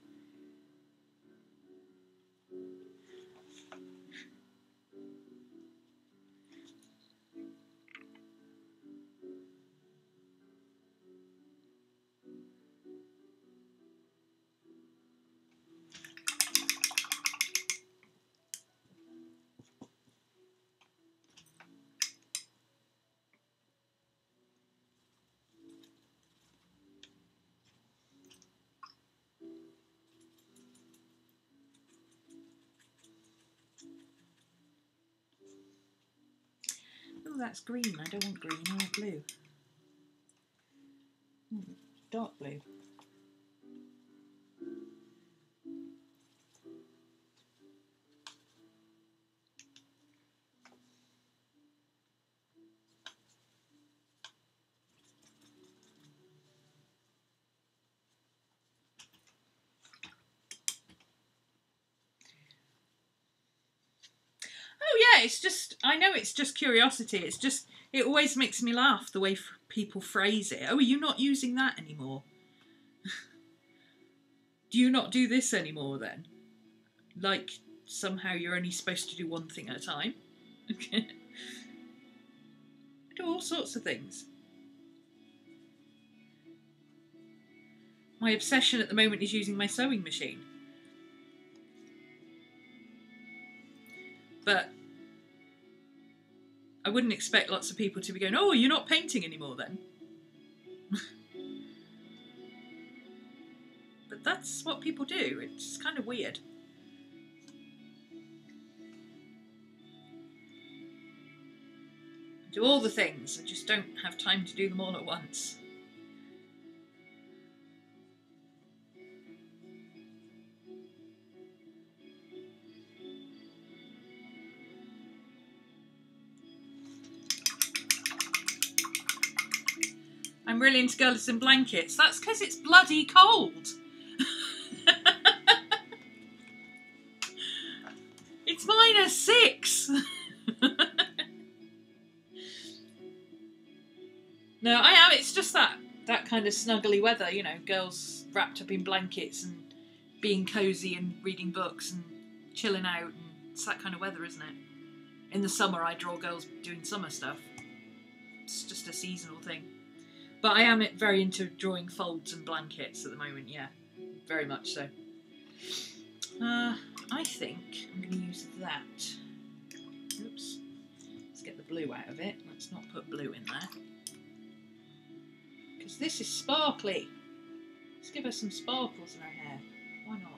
Oh, that's green. I don't want green. I want blue. Dark blue. Oh yeah, it's just, I know it's just curiosity. It's just, it always makes me laugh the way people phrase it. "Oh, are you not using that anymore? Do you not do this anymore then?" Like somehow you're only supposed to do one thing at a time. I do all sorts of things. My obsession at the moment is using my sewing machine. But I wouldn't expect lots of people to be going, "Oh, you're not painting anymore then." But that's what people do. It's kind of weird. Do all the things. I just don't have time to do them all at once. I'm really into girls in blankets. That's because it's bloody cold. It's -6. No, I am. It's just that kind of snuggly weather, you know, girls wrapped up in blankets and being cosy and reading books and chilling out. And it's that kind of weather, isn't it? In the summer, I draw girls doing summer stuff. It's just a seasonal thing. But I am very into drawing folds and blankets at the moment, yeah. Very much so. I think I'm going to use that. Oops. Let's get the blue out of it. Let's not put blue in there. Because this is sparkly. Let's give her some sparkles in her hair. Why not?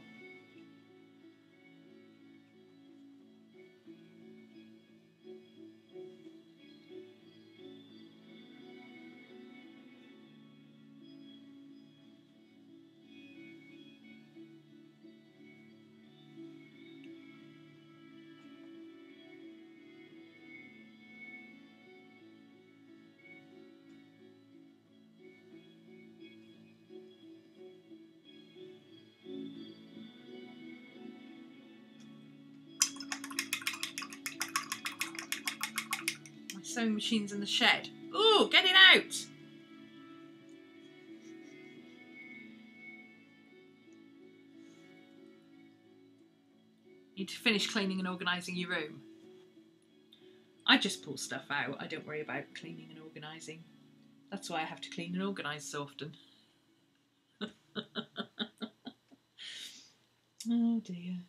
Sewing machine's in the shed. Ooh, get it out! Need to finish cleaning and organising your room. I just pull stuff out. I don't worry about cleaning and organising. That's why I have to clean and organise so often. Oh dear.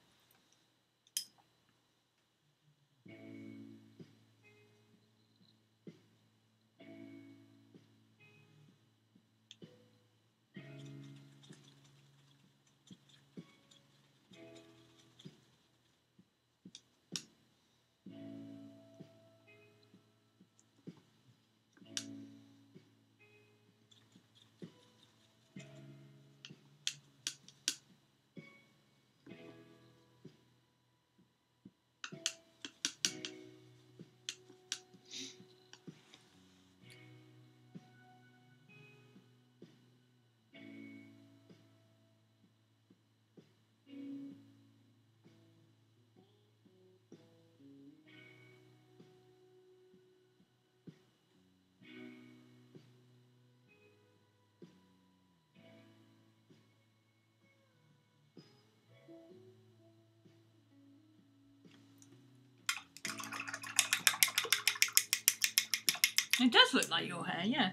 It does look like your hair, yeah.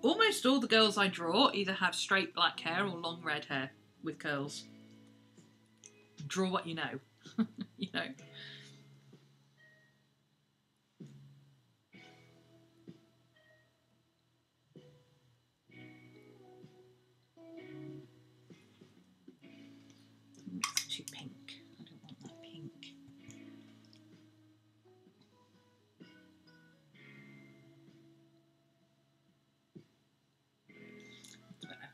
Almost all the girls I draw either have straight black hair or long red hair with curls. Draw what you know, you know. It's too pink. I don't want that pink. That's better.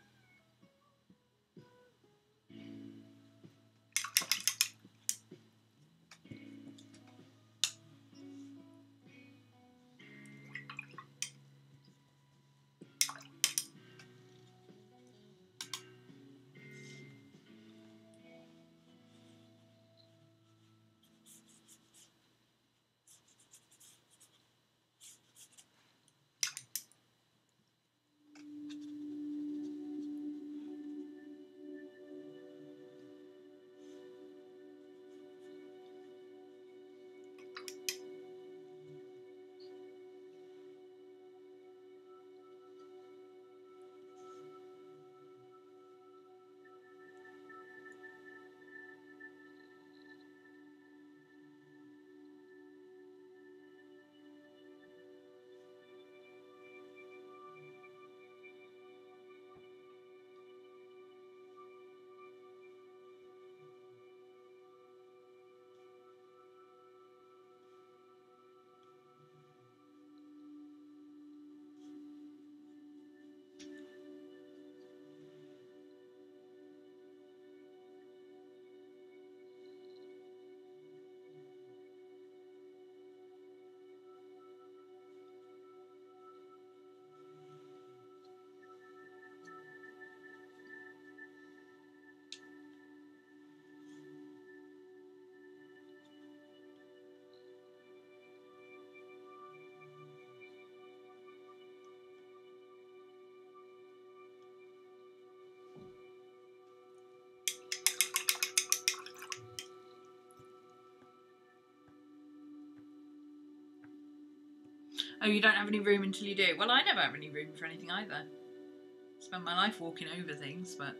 Oh, you don't have any room until you do. Well, I never have any room for anything either. Spend my life walking over things, but...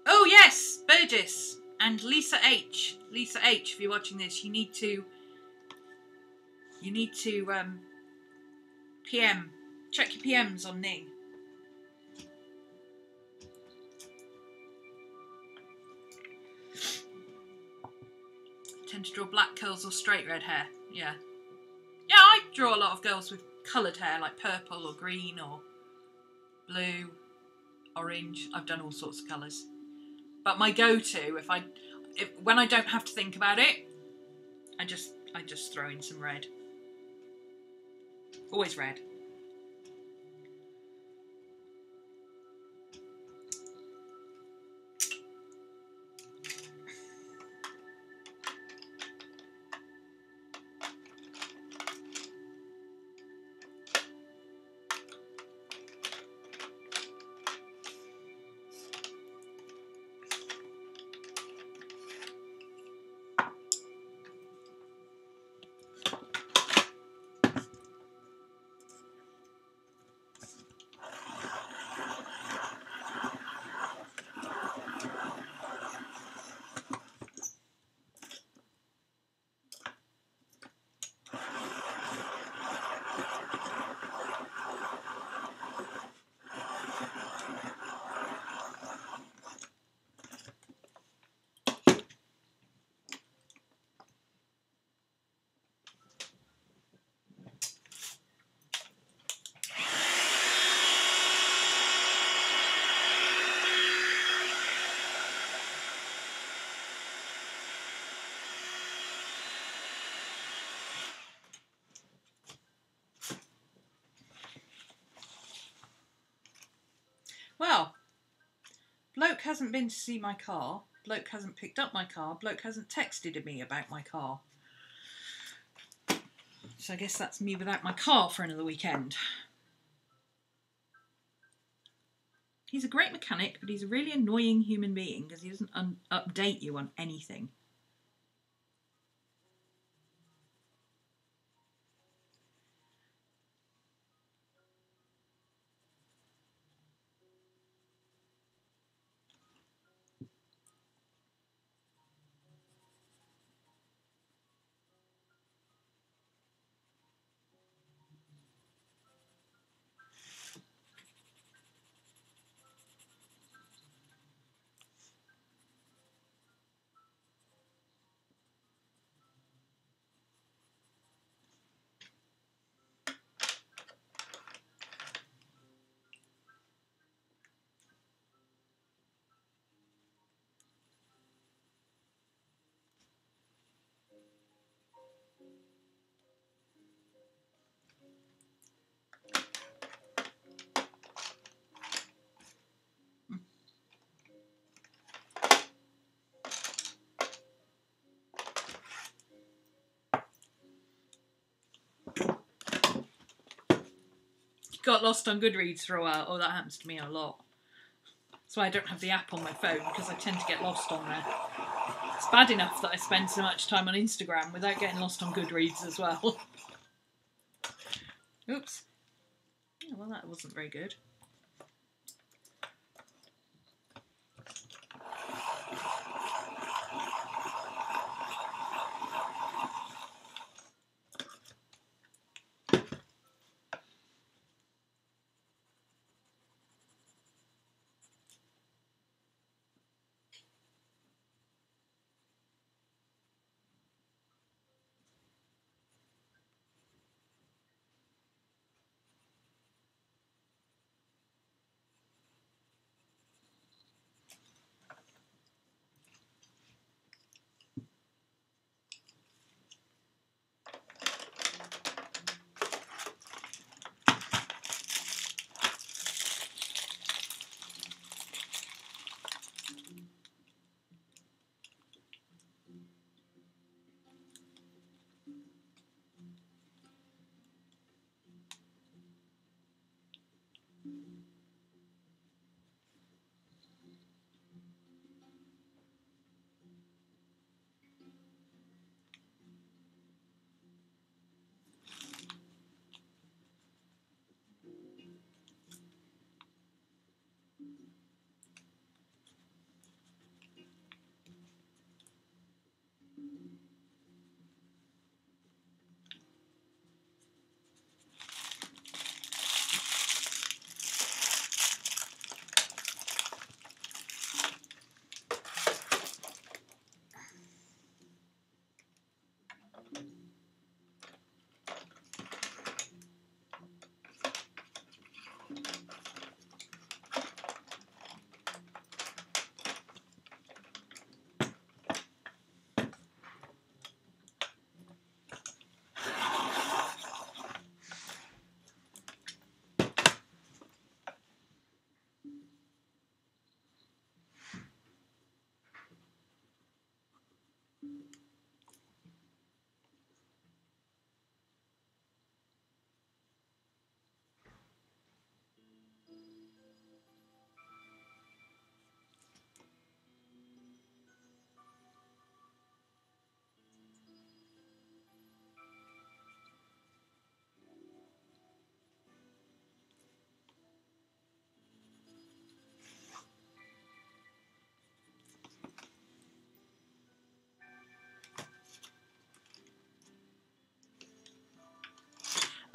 Oh, yes! Burgess and Lisa H. Lisa H, if you're watching this, you need to PM. Check your PMs on Ning. Tend to draw black curls or straight red hair. Yeah. Yeah, I draw a lot of girls with coloured hair, like purple or green or blue, orange. I've done all sorts of colours. But my go-to, when I don't have to think about it, I just throw in some red. Always red. Well, bloke hasn't been to see my car. Bloke hasn't picked up my car. Bloke hasn't texted me about my car. So I guess that's me without my car for another weekend. He's a great mechanic, but he's a really annoying human being because he doesn't update you on anything. Got lost on Goodreads for a while. Oh, that happens to me a lot. That's why I don't have the app on my phone, because I tend to get lost on there. It's bad enough that I spend so much time on Instagram without getting lost on Goodreads as well. Oops. Oh, well, that wasn't very good.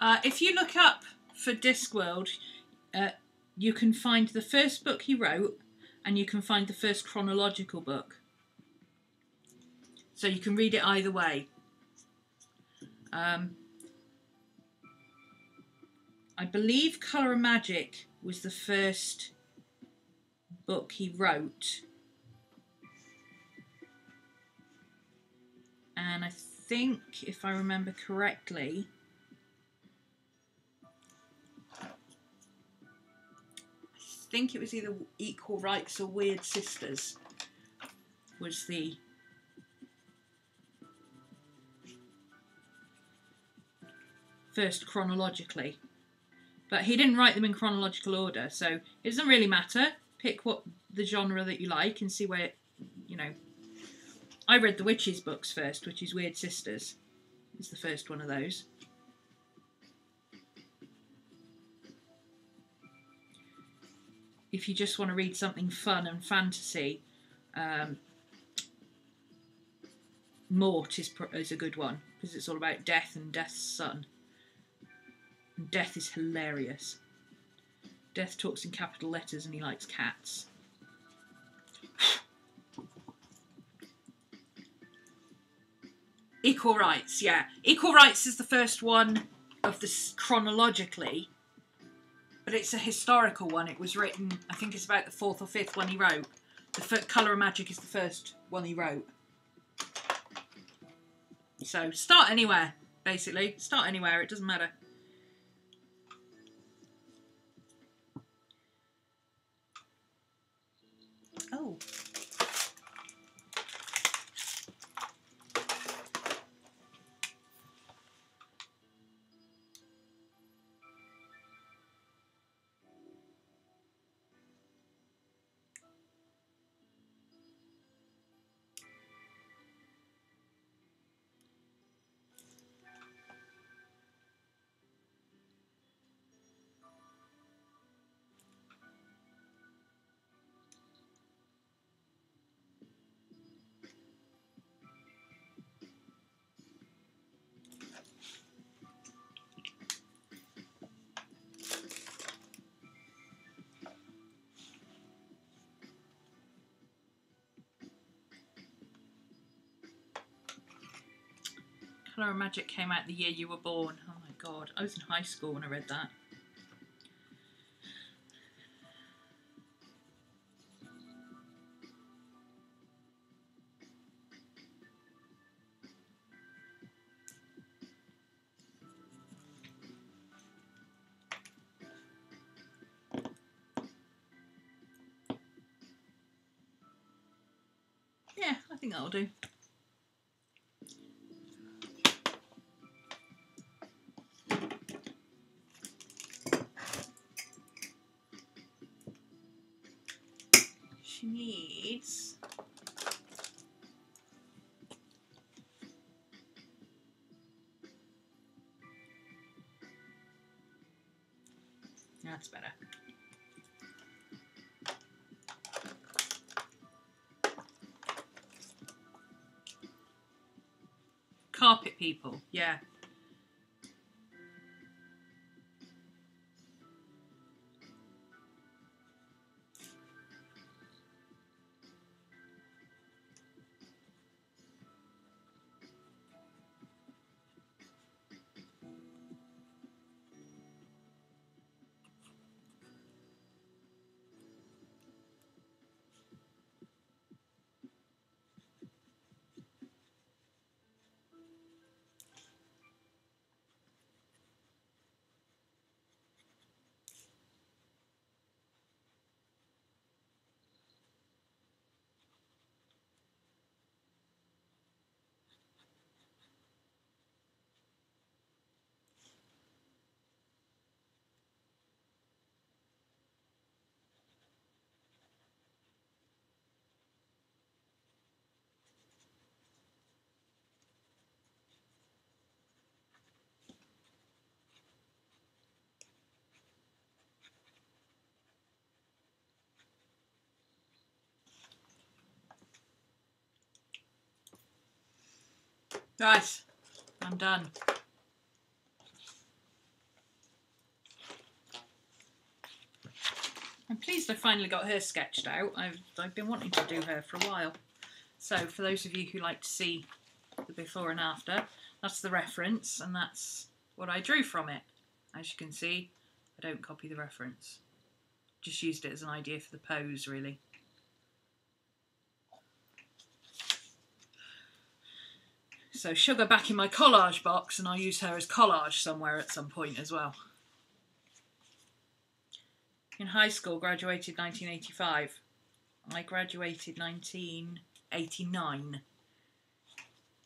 If you look up for Discworld, you can find the first book he wrote, and you can find the first chronological book. So you can read it either way. I believe Colour and Magic was the first book he wrote. And I think, if I remember correctly, I think it was either Equal Rights or Weird Sisters was the first chronologically. But he didn't write them in chronological order, so it doesn't really matter. Pick what the genre that you like and see where, you know. I read the Witches books first, which is Weird Sisters. It's the first one of those. If you just want to read something fun and fantasy, Mort is a good one, because it's all about death and Death's son. And Death is hilarious. Death talks in capital letters and he likes cats. Equal Rights, yeah. Equal Rights is the first one of this chronologically, but it's a historical one. It was written, I think it's about the 4th or 5th one he wrote. The Colour and Magic is the first one he wrote. So start anywhere, basically. Start anywhere, it doesn't matter. Oh. Colour and Magic came out the year you were born. Oh my god, I was in high school when I read that. Yeah, I think that'll do. She needs that's better. Carpet people, yeah. Right, I'm done. I'm pleased I finally got her sketched out. I've been wanting to do her for a while. So for those of you who like to see the before and after, that's the reference and that's what I drew from it. As you can see, I don't copy the reference. Just used it as an idea for the pose, really. So Sugar back in my collage box, and I'll use her as collage somewhere at some point as well. In high school, graduated 1985. I graduated 1989.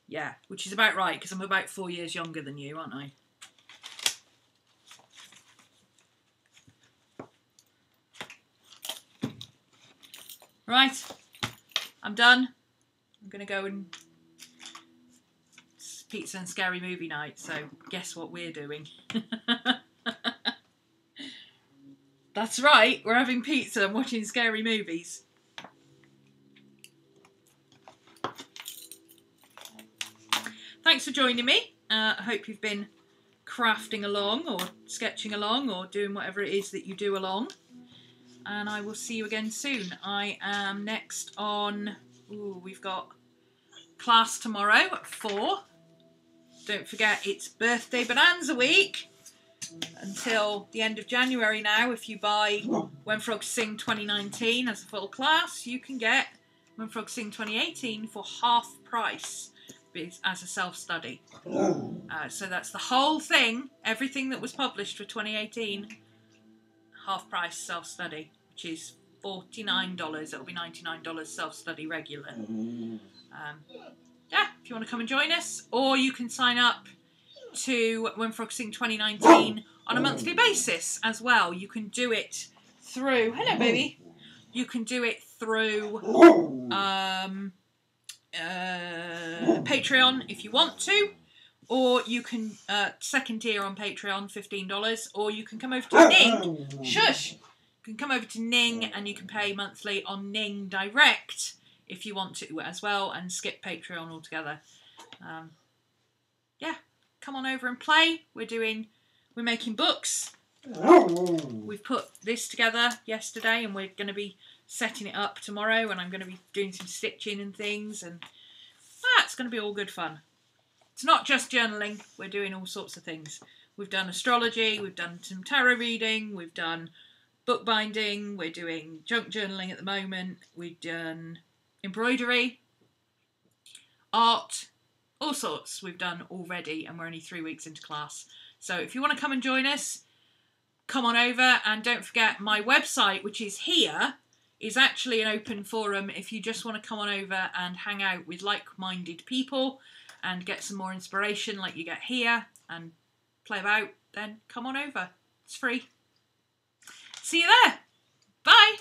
Yeah, which is about right, because I'm about 4 years younger than you, aren't I? Right, I'm done. I'm going to go and... It's pizza and scary movie night, so guess what we're doing? That's right, we're having pizza and watching scary movies. Thanks for joining me. I hope you've been crafting along or sketching along or doing whatever it is that you do along. And I will see you again soon. I am next on... Ooh, we've got class tomorrow at 4. Don't forget, it's Birthday Bonanza week. Until the end of January now, if you buy When Frogs Sing 2019 as a full class, you can get When Frogs Sing 2018 for half price as a self-study. So that's the whole thing, everything that was published for 2018, half price self-study, which is $49. It'll be $99 self-study regular. Yeah, if you want to come and join us, or you can sign up to When Frogs Sing 2019 on a monthly basis as well. You can do it through... Hello, baby. You can do it through Patreon if you want to, or you can second tier on Patreon, $15, or you can come over to Ning. Shush! You can come over to Ning and you can pay monthly on Ning Direct if you want to as well, and skip Patreon altogether. Yeah. Come on over and play. We're making books. We've put this together yesterday and we're going to be setting it up tomorrow, and I'm going to be doing some stitching and things, and it's going to be all good fun. It's not just journaling, we're doing all sorts of things. We've done astrology, we've done some tarot reading, we've done bookbinding, we're doing junk journaling at the moment, we've done embroidery, art, all sorts we've done already, and we're only 3 weeks into class. So if you want to come and join us, come on over, and don't forget my website, which is here, is actually an open forum. If you just want to come on over and hang out with like-minded people and get some more inspiration like you get here and play about, then come on over. It's free. See you there. Bye.